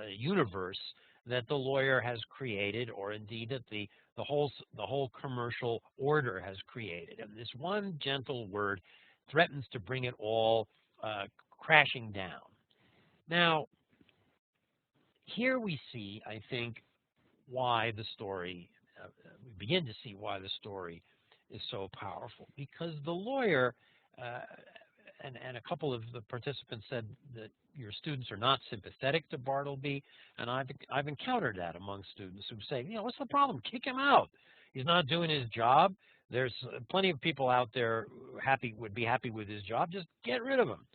universe that the lawyer has created, or indeed that the whole commercial order has created. And this one gentle word threatens to bring it all crashing down. Now, here we see, I think, why the story, we begin to see why the story is so powerful. Because the lawyer, and a couple of the participants said that your students are not sympathetic to Bartleby, and I've encountered that among students who say, what's the problem? Kick him out. He's not doing his job. There's plenty of people out there who would be happy with his job. Just get rid of him.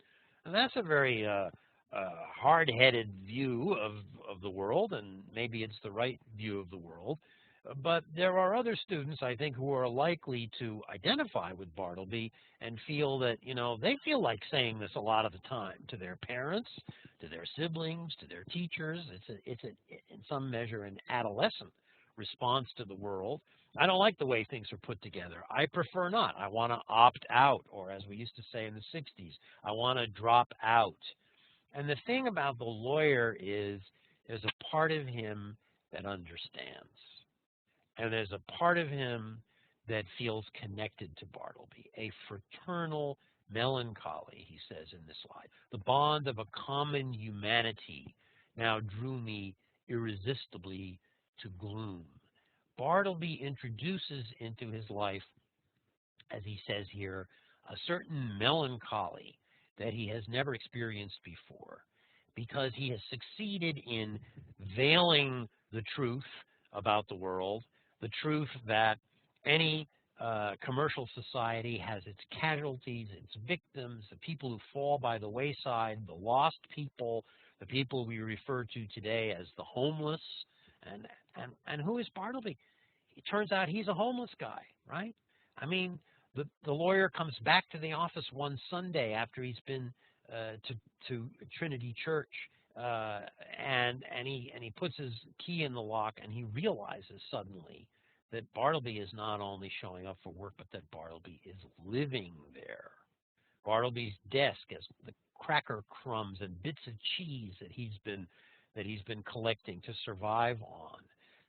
And that's a very hard-headed view of the world, and maybe it's the right view of the world. But there are other students, I think, who are likely to identify with Bartleby and feel that, they feel like saying this a lot of the time to their parents, to their siblings, to their teachers. It's in some measure an adolescent response to the world. I don't like the way things are put together. I prefer not. I want to opt out, or as we used to say in the 60s, I want to drop out. And the thing about the lawyer is there's a part of him that understands. And there's a part of him that feels connected to Bartleby, a fraternal melancholy, he says in this slide. The bond of a common humanity now drew me irresistibly to gloom. Bartleby introduces into his life, as he says here, a certain melancholy that he has never experienced before, because he has succeeded in veiling the truth about the world, the truth that any commercial society has its casualties, its victims, the people who fall by the wayside, the lost people, the people we refer to today as the homeless. And who is Bartleby? It turns out he's a homeless guy, right? I mean, the lawyer comes back to the office one Sunday after he's been to Trinity Church, and he puts his key in the lock, and he realizes suddenly that Bartleby is not only showing up for work, but that Bartleby is living there. Bartleby's desk has the cracker crumbs and bits of cheese that he's been collecting to survive on.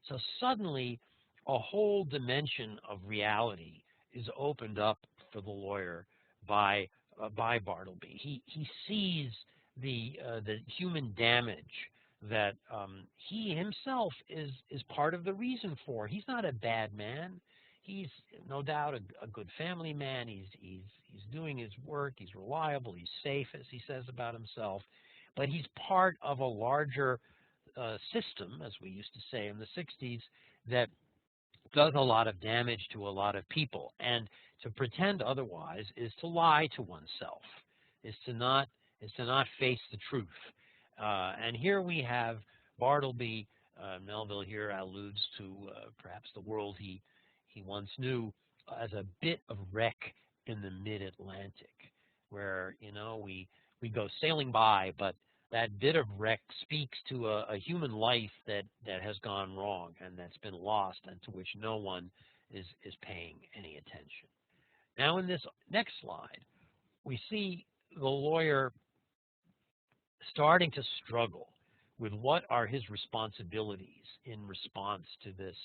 So suddenly, a whole dimension of reality is opened up for the lawyer by Bartleby. He sees the human damage that he himself is part of the reason for. He's not a bad man. He's no doubt a good family man. He's doing his work. He's reliable. He's safe, as he says about himself. But he's part of a larger system, as we used to say in the 60s, that does a lot of damage to a lot of people. And to pretend otherwise is to lie to oneself, is to not face the truth. And here we have Bartleby. Melville here alludes to perhaps the world he once knew as a bit of wreck in the mid-Atlantic, where we go sailing by, but that bit of wreck speaks to a human life that has gone wrong and that's been lost, and to which no one is paying any attention. Now, in this next slide, we see the lawyer starting to struggle with what are his responsibilities in response to this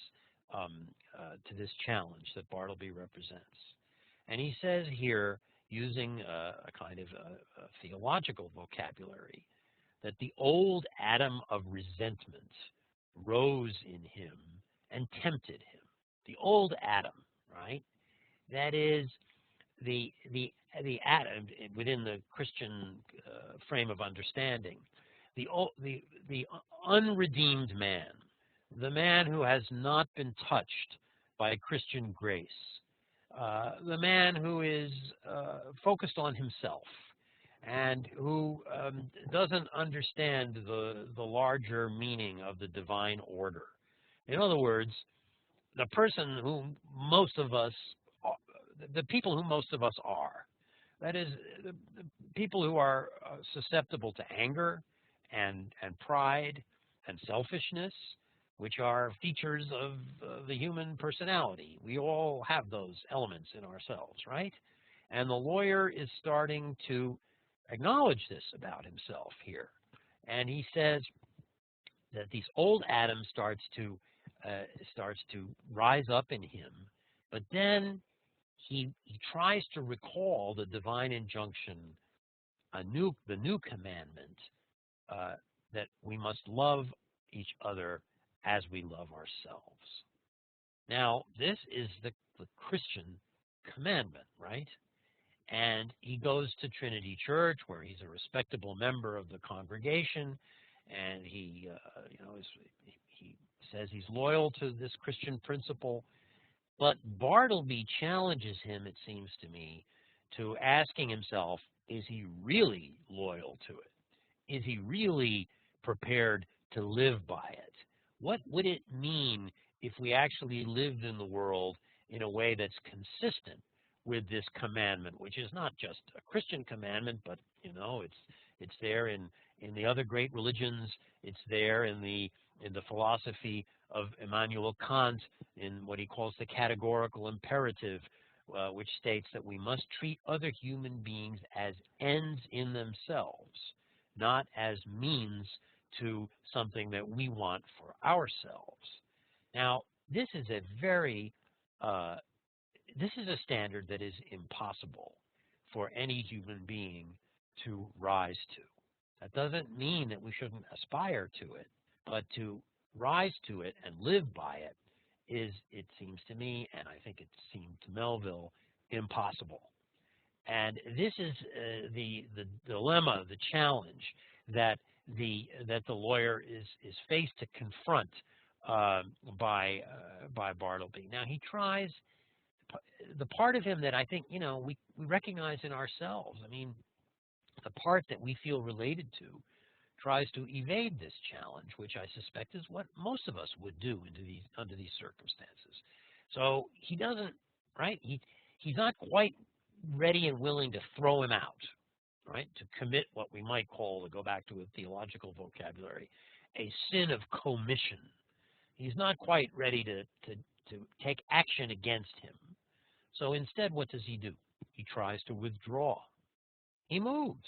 challenge that Bartleby represents. And he says here, using a kind of a theological vocabulary, that the old Adam of resentment rose in him and tempted him. The old Adam, right? That is the Adam within the Christian frame of understanding, the unredeemed man, the man who has not been touched by Christian grace, the man who is focused on himself and who doesn't understand the larger meaning of the divine order. In other words, the person who most of us, the people who most of us are, that is, the people who are susceptible to anger and pride and selfishness, which are features of the human personality. We all have those elements in ourselves, right? And the lawyer is starting to acknowledge this about himself here. And he says that these old Adam starts to rise up in him, but then he tries to recall the divine injunction, the new commandment, that we must love each other as we love ourselves. Now, this is the Christian commandment, right? And he goes to Trinity Church, where he's a respectable member of the congregation, and he says he's loyal to this Christian principle. But Bartleby challenges him, it seems to me, to asking himself, is he really loyal to it? Is he really prepared to live by it? What would it mean if we actually lived in the world in a way that's consistent with this commandment, which is not just a Christian commandment, but it's there in the other great religions. It's there in the philosophy of Immanuel Kant, in what he calls the categorical imperative, which states that we must treat other human beings as ends in themselves, not as means to something that we want for ourselves. Now, this is a standard that is impossible for any human being to rise to. That doesn't mean that we shouldn't aspire to it, but to rise to it and live by it is, it seems to me, and I think it seemed to Melville, impossible. And this is the dilemma, the challenge that the lawyer is faced to confront by Bartleby. Now, he tries the part of him that I think we recognize in ourselves. I mean, the part that we feel related to tries to evade this challenge, which I suspect is what most of us would do under these circumstances. So he doesn't, right? He's not quite ready and willing to throw him out, right? To commit what we might call, to go back to a theological vocabulary, a sin of commission. He's not quite ready to take action against him. So instead, what does he do? He tries to withdraw. He moves.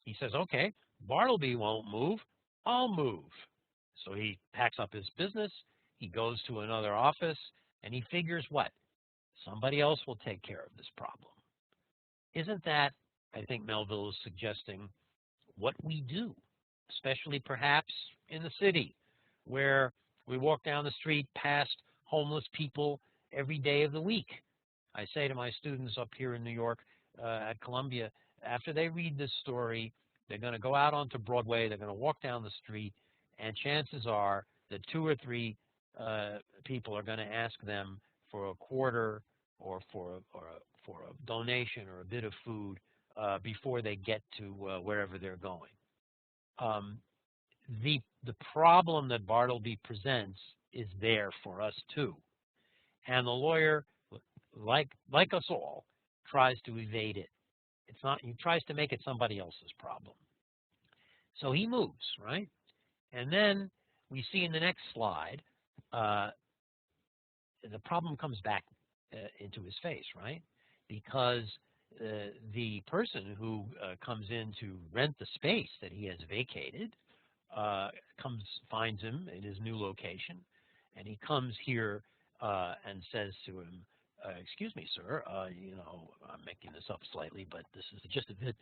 He says, okay, Bartleby won't move, I'll move. So he packs up his business, he goes to another office, and he figures what? Somebody else will take care of this problem. Isn't that, I think Melville is suggesting, what we do, especially perhaps in the city, where we walk down the street past homeless people every day of the week. I say to my students up here in New York at Columbia, after they read this story, they're going to go out onto Broadway, they're going to walk down the street, and chances are that 2 or 3 people are going to ask them for a quarter or for a donation or a bit of food before they get to wherever they're going. The problem that Bartleby presents is there for us too, and the lawyer, like us all, tries to evade it. It's not. He tries to make it somebody else's problem. So he moves, right? And then we see in the next slide, the problem comes back into his face, right? Because the person who comes in to rent the space that he has vacated finds him in his new location, and he comes here and says to him, excuse me, sir, I'm making this up slightly, but this is just a bit,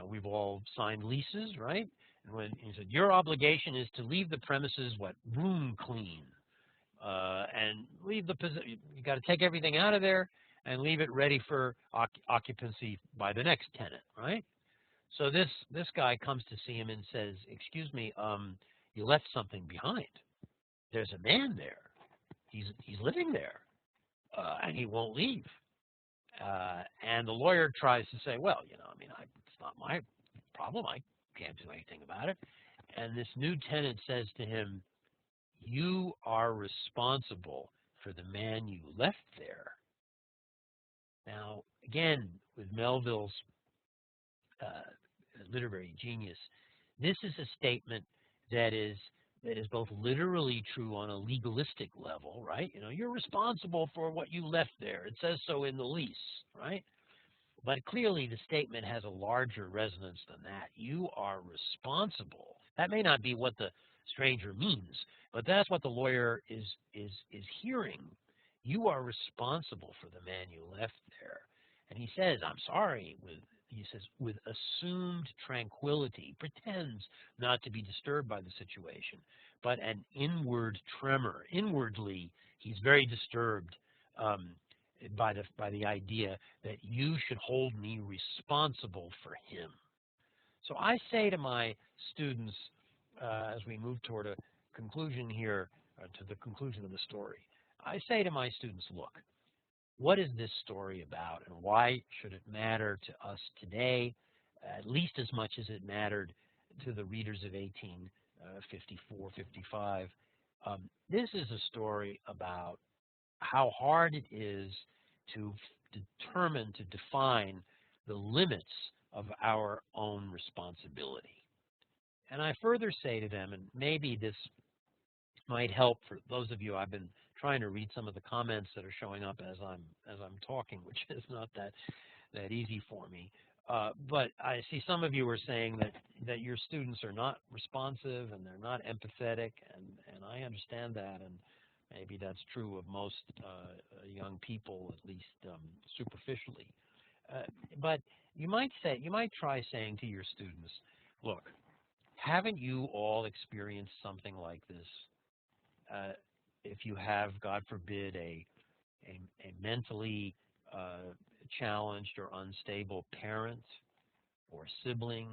we've all signed leases, right? And when he said, your obligation is to leave the premises, room clean, and leave the position. You got to take everything out of there and leave it ready for occupancy by the next tenant, right? So this guy comes to see him and says, excuse me, you left something behind. There's a man there. He's living there. And he won't leave. And the lawyer tries to say, well, It's not my problem. I can't do anything about it. And this new tenant says to him, you are responsible for the man you left there. Now, again, with Melville's literary genius, this is a statement that is both literally true on a legalistic level, right? You know, you're responsible for what you left there. It says so in the lease, right? But clearly the statement has a larger resonance than that. You are responsible. That may not be what the stranger means, but that's what the lawyer is hearing. You are responsible for the man you left there. And he says, I'm sorry, with assumed tranquility, pretends not to be disturbed by the situation, but an inward tremor. Inwardly, he's very disturbed by the idea that you should hold me responsible for him. So I say to my students, as we move toward a conclusion here, to the conclusion of the story, I say to my students, look, what is this story about, and why should it matter to us today, at least as much as it mattered to the readers of 1854, 55? This is a story about how hard it is to determine, to define the limits of our own responsibility. And I further say to them, and maybe this might help for those of you, I've been trying to read some of the comments that are showing up as I'm talking, which is not that easy for me. But I see some of you are saying that your students are not responsive and they're not empathetic, and I understand that, and maybe that's true of most young people, at least superficially. But you might try saying to your students, look, haven't you all experienced something like this? If you have, God forbid, a mentally challenged or unstable parent or sibling,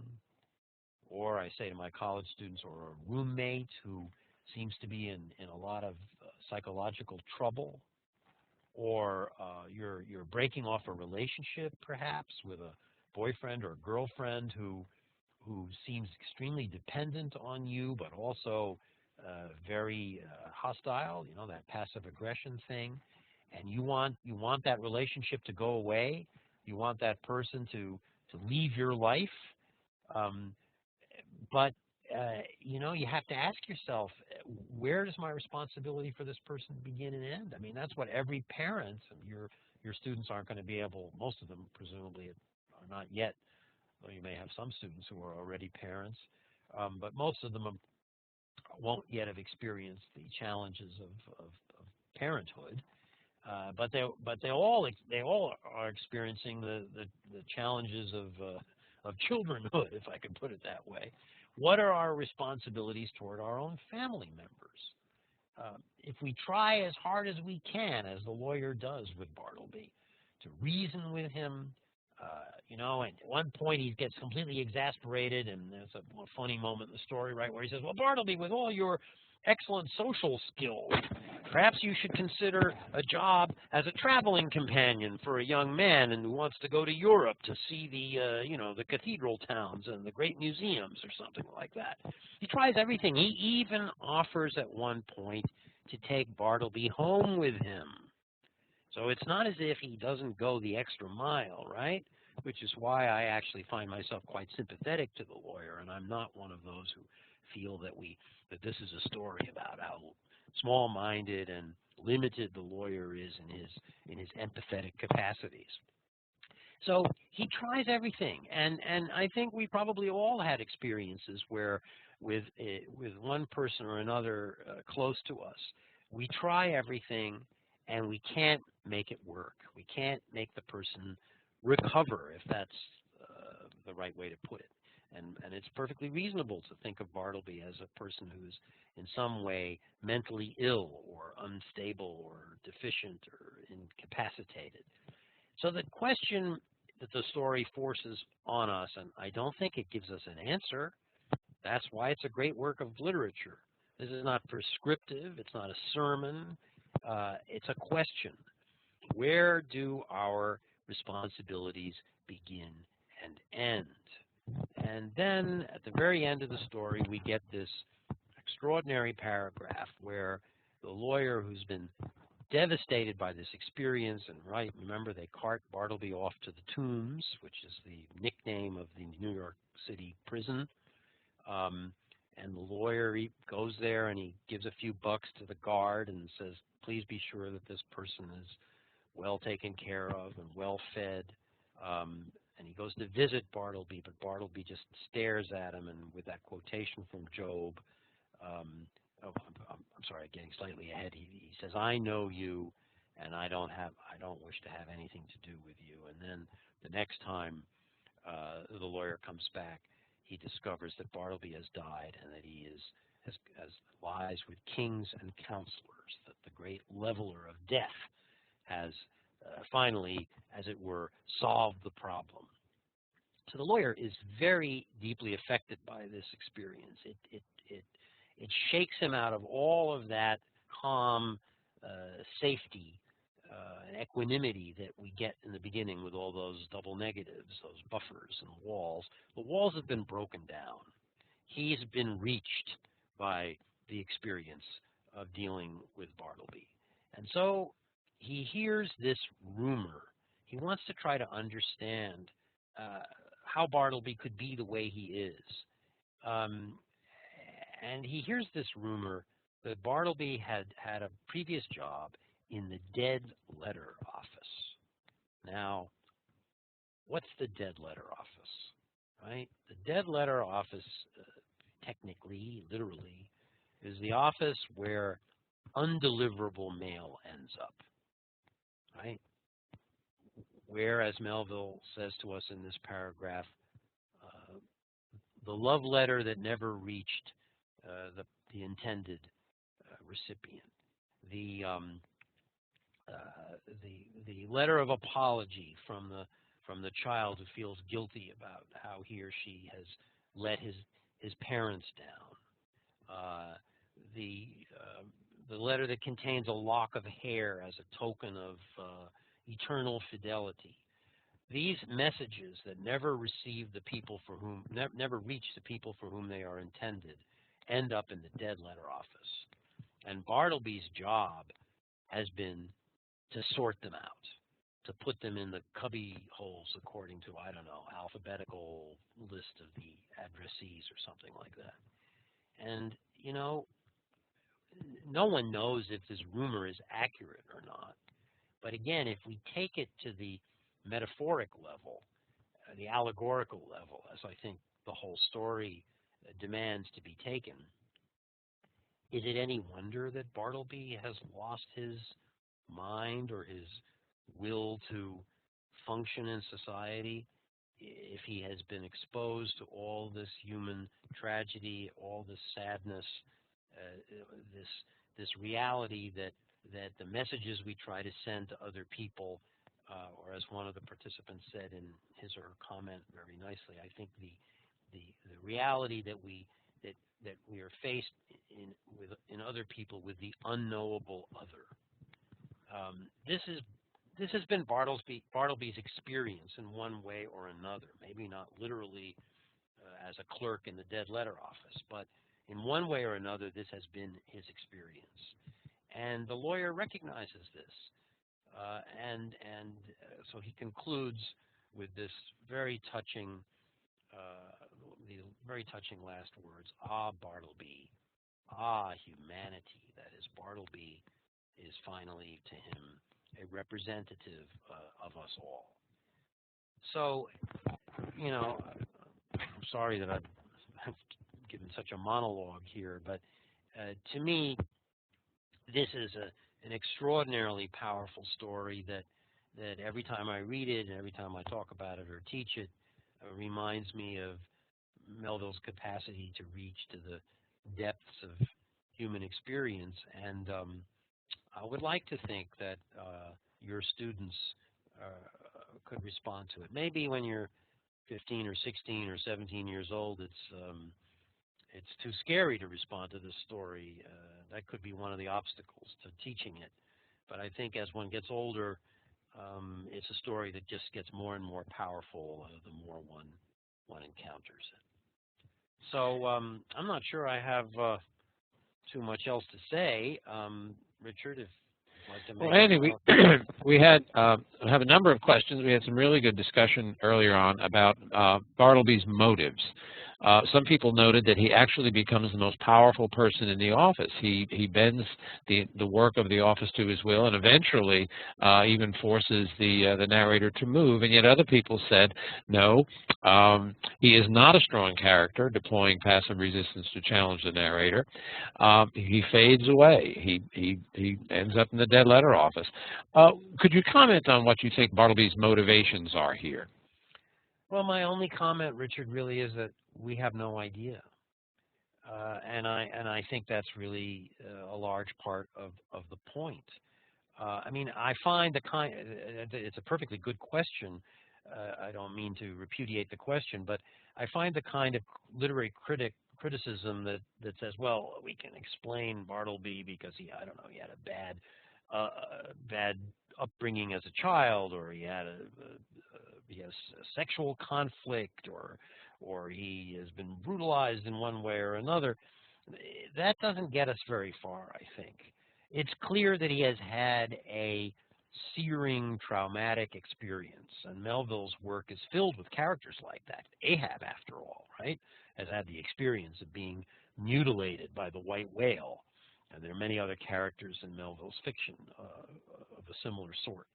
or I say to my college students, or a roommate who seems to be in a lot of psychological trouble, or you're breaking off a relationship perhaps with a boyfriend or girlfriend who seems extremely dependent on you, but also very hostile, you know, that passive aggression thing, and you want that relationship to go away, you want that person to leave your life, but you know, you have to ask yourself, where does my responsibility for this person begin and end? I mean, that's what every parent, your students aren't going to be able, most of them presumably are not yet, though you may have some students who are already parents, but most of them won't yet have experienced the challenges of parenthood, but they all are experiencing the challenges of childrenhood, if I could put it that way. What are our responsibilities toward our own family members? If we try as hard as we can, as the lawyer does with Bartleby, to reason with him, you know, and at one point he gets completely exasperated, and there's a funny moment in the story, right, where he says, well, Bartleby, with all your excellent social skills, perhaps you should consider a job as a traveling companion for a young man and who wants to go to Europe to see the, you know, the cathedral towns and the great museums or something like that. He tries everything. He even offers at one point to take Bartleby home with him. So it's not as if he doesn't go the extra mile, right? Which is why I actually find myself quite sympathetic to the lawyer, and I'm not one of those who feel that this is a story about how small-minded and limited the lawyer is in his empathetic capacities. So he tries everything, and I think we probably all had experiences where with one person or another close to us, we try everything and we can't make it work. We can't make the person recover, if that's the right way to put it. And it's perfectly reasonable to think of Bartleby as a person who's in some way mentally ill or unstable or deficient or incapacitated. So the question that the story forces on us, and I don't think it gives us an answer, that's why it's a great work of literature. This is not prescriptive, it's not a sermon, it's a question. Where do our responsibilities begin and end. And then at the very end of the story, we get this extraordinary paragraph where the lawyer, who's been devastated by this experience, and remember they cart Bartleby off to the Tombs, which is the nickname of the New York City prison, and the lawyer, he goes there and he gives a few bucks to the guard and says, please be sure that this person is well taken care of and well fed. And he goes to visit Bartleby, but Bartleby just stares at him, and with that quotation from Job, I'm sorry, getting slightly ahead. He says, "I know you, and I don't wish to have anything to do with you." And then the next time the lawyer comes back, he discovers that Bartleby has died and that he lies with kings and counselors. That the great leveler of death has finally, as it were, solved the problem. So the lawyer is very deeply affected by this experience. It shakes him out of all of that calm safety and equanimity that we get in the beginning with all those double negatives, those buffers and walls. The walls have been broken down. He's been reached by the experience of dealing with Bartleby. And so he hears this rumor. He wants to try to understand how Bartleby could be the way he is. And he hears this rumor that Bartleby had a previous job in the dead letter office. Now, what's the dead letter office, right? The dead letter office, technically, literally, is the office where undeliverable mail ends up, right? Where, as Melville says to us in this paragraph, the love letter that never reached the intended recipient, the letter of apology from the child who feels guilty about how he or she has let his parents down, the letter that contains a lock of hair as a token of eternal fidelity. These messages that never receive the people for whom, never reach the people for whom they are intended, end up in the dead letter office. And Bartleby's job has been to sort them out, to put them in the cubby holes according to, I don't know, alphabetical list of the addressees or something like that. And, you know, no one knows if this rumor is accurate or not. But again, if we take it to the metaphoric level, the allegorical level, as I think the whole story demands to be taken, is it any wonder that Bartleby has lost his mind or his will to function in society if he has been exposed to all this human tragedy, all this sadness, this reality that the messages we try to send to other people, or as one of the participants said in his or her comment very nicely, I think the reality that we are faced in other people with the unknowable other. This has been Bartleby's experience in one way or another. Maybe not literally as a clerk in the dead letter office, but in one way or another, this has been his experience. And the lawyer recognizes this, and so he concludes with this very touching, the very touching last words: "Ah, Bartleby, ah, humanity." That is, Bartleby is finally to him a representative of us all. So, you know, I'm sorry that I've given such a monologue here, but to me, this is an extraordinarily powerful story that every time I read it and every time I talk about it or teach it, reminds me of Melville's capacity to reach to the depths of human experience. And I would like to think that your students could respond to it. Maybe when you're 15 or 16 or 17 years old, it's too scary to respond to this story. That could be one of the obstacles to teaching it. But I think as one gets older, It's a story that just gets more and more powerful the more one encounters it. So I'm not sure I have too much else to say. Richard, if you'd like to make Well, Andy, we have a number of questions. We had some really good discussion earlier on about Bartleby's motives. Some people noted that he actually becomes the most powerful person in the office. He bends the work of the office to his will, and eventually even forces the narrator to move. And yet other people said, no, he is not a strong character, deploying passive resistance to challenge the narrator. He fades away. He ends up in the dead letter office. Could you comment on what you think Bartleby's motivations are here? Well, my only comment, Richard, really is that we have no idea, and I think that's really a large part of the point. I mean, I find it's a perfectly good question. I don't mean to repudiate the question, but I find the kind of literary criticism that says, well, we can explain Bartleby because he had a bad upbringing as a child, or he has a sexual conflict, or he has been brutalized in one way or another. That doesn't get us very far, I think. It's clear that he has had a searing, traumatic experience, and Melville's work is filled with characters like that. Ahab, after all, right, has had the experience of being mutilated by the white whale, and there are many other characters in Melville's fiction of a similar sort.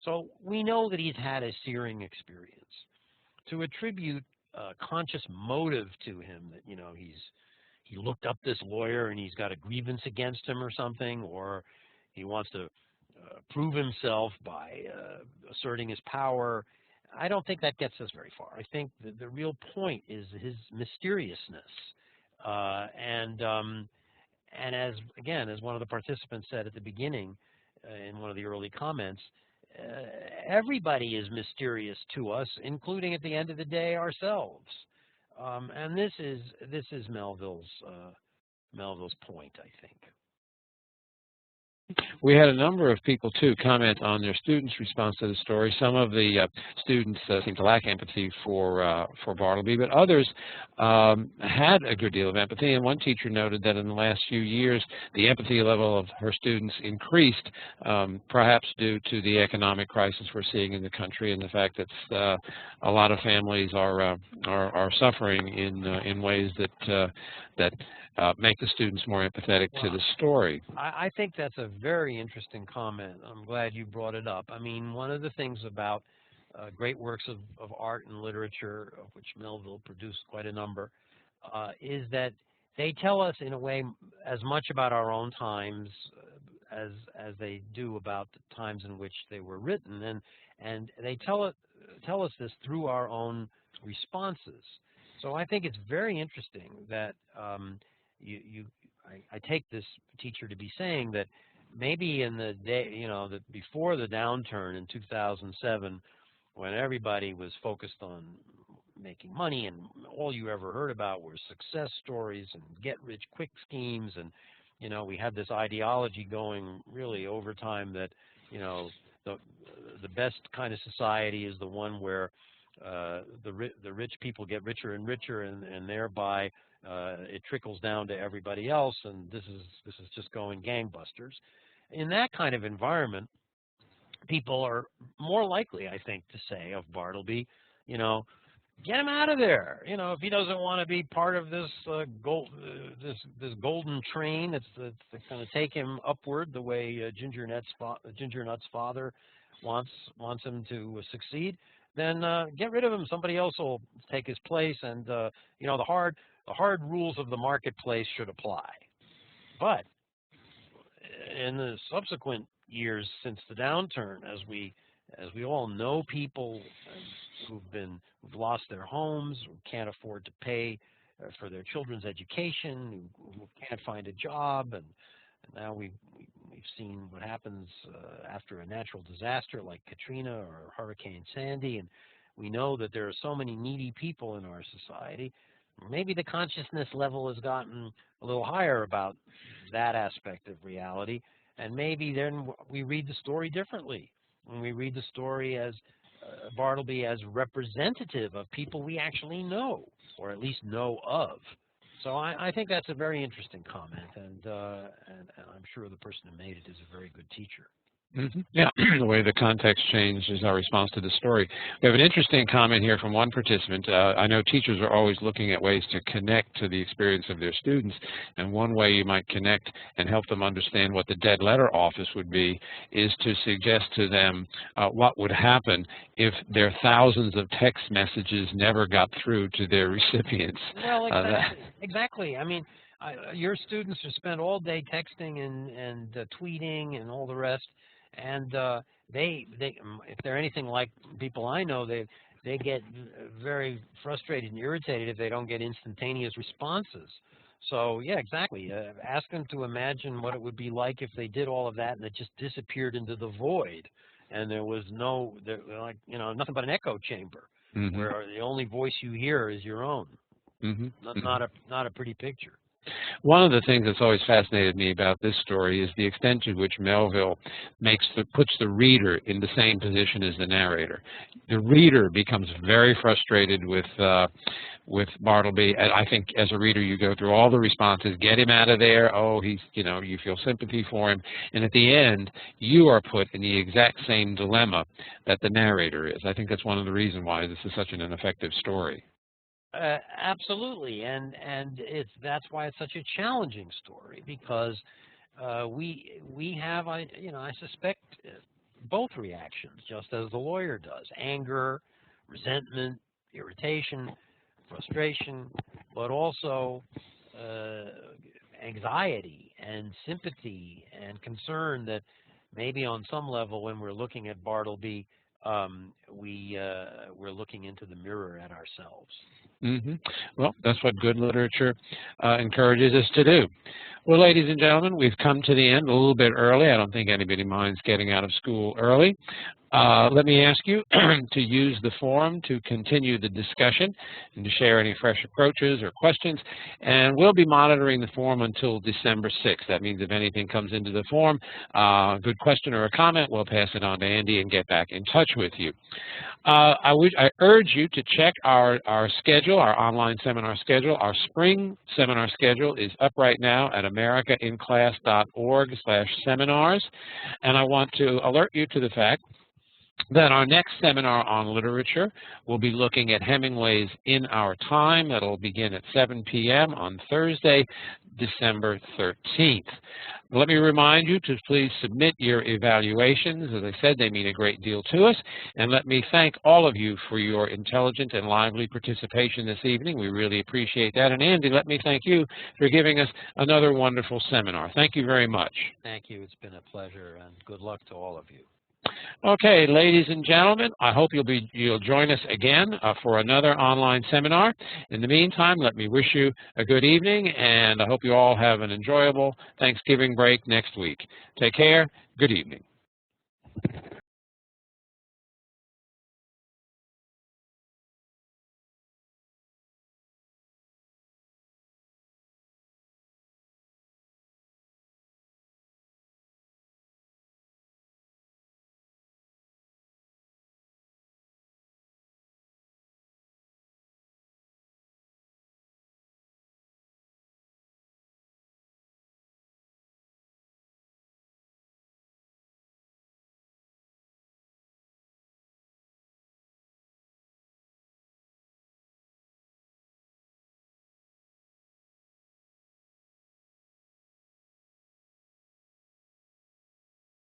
So we know that he's had a searing experience. To attribute conscious motive to him, that he looked up this lawyer and he's got a grievance against him or something, or he wants to prove himself by asserting his power, I don't think that gets us very far. I think the real point is his mysteriousness, and as one of the participants said at the beginning in one of the early comments, everybody is mysterious to us, including at the end of the day ourselves. And this is Melville's point, I think. We had a number of people, too, comment on their students' response to the story. Some of the students seemed to lack empathy for Bartleby, but others had a good deal of empathy. And one teacher noted that in the last few years, the empathy level of her students increased, perhaps due to the economic crisis we're seeing in the country and the fact that a lot of families are suffering in ways that make the students more empathetic to the story. I think that's a very interesting comment. I'm glad you brought it up. I mean, one of the things about great works of art and literature, of which Melville produced quite a number, is that they tell us in a way as much about our own times as they do about the times in which they were written, and they tell us this through our own responses. So I think it's very interesting that I take this teacher to be saying that maybe in the day, that before the downturn in 2007, when everybody was focused on making money and all you ever heard about were success stories and get-rich-quick schemes, and we had this ideology going really over time that the best kind of society is the one where the rich people get richer and richer, and thereby it trickles down to everybody else, and this is just going gangbusters. In that kind of environment, people are more likely, I think, to say of Bartleby, get him out of there. If he doesn't want to be part of this this golden train that's going to take him upward the way Ginger Nut's father wants him to succeed, then get rid of him. Somebody else will take his place, and the hard rules of the marketplace should apply. But in the subsequent years since the downturn, as we all know, people who've lost their homes, who can't afford to pay for their children's education, who can't find a job, and now we've seen what happens after a natural disaster like Katrina or Hurricane Sandy, and we know that there are so many needy people in our society. Maybe the consciousness level has gotten a little higher about that aspect of reality, and maybe then we read the story differently. when we read the story as Bartleby as representative of people we actually know, or at least know of. So I think that's a very interesting comment, and I'm sure the person who made it is a very good teacher. Yeah, the way the context changes our response to the story. We have an interesting comment here from one participant. I know teachers are always looking at ways to connect to the experience of their students, and one way you might connect and help them understand what the dead letter office would be is to suggest to them what would happen if their thousands of text messages never got through to their recipients. Well, exactly. I mean, your students are spent all day texting and tweeting and all the rest. And they, if they're anything like people I know, they get very frustrated and irritated if they don't get instantaneous responses. So yeah, exactly. Ask them to imagine what it would be like if they did all of that and it just disappeared into the void, and there was nothing but an echo chamber where the only voice you hear is your own. Not a pretty picture. One of the things that's always fascinated me about this story is the extent to which Melville puts the reader in the same position as the narrator. The reader becomes very frustrated with Bartleby. And I think as a reader you go through all the responses, get him out of there, oh, he's, you feel sympathy for him. And at the end, you are put in the exact same dilemma that the narrator is. I think that's one of the reasons why this is such an effective story. Absolutely, and that's why it's such a challenging story, because we have I suspect both reactions, just as the lawyer does: anger, resentment, irritation, frustration, but also anxiety and sympathy and concern that maybe on some level, when we're looking at Bartleby, we're looking into the mirror at ourselves. Well, that's what good literature encourages us to do. Well, ladies and gentlemen, we've come to the end a little bit early. I don't think anybody minds getting out of school early. Let me ask you to use the forum to continue the discussion and to share any fresh approaches or questions. And we'll be monitoring the forum until December 6th. That means if anything comes into the forum, a good question or a comment, we'll pass it on to Andy and get back in touch with you. I urge you to check our schedule, our online seminar schedule. Our spring seminar schedule is up right now at americainclass.org/seminars. And I want to alert you to the fact that our next seminar on literature will be looking at Hemingway's In Our Time. That'll begin at 7 p.m. on Thursday, December 13th. Let me remind you to please submit your evaluations. As I said, they mean a great deal to us. And let me thank all of you for your intelligent and lively participation this evening. We really appreciate that. And Andy, let me thank you for giving us another wonderful seminar. Thank you very much. Thank you. It's been a pleasure, and good luck to all of you. Okay, ladies and gentlemen, I hope you'll join us again for another online seminar. In the meantime, let me wish you a good evening, and I hope you all have an enjoyable Thanksgiving break next week. Take care. Good evening.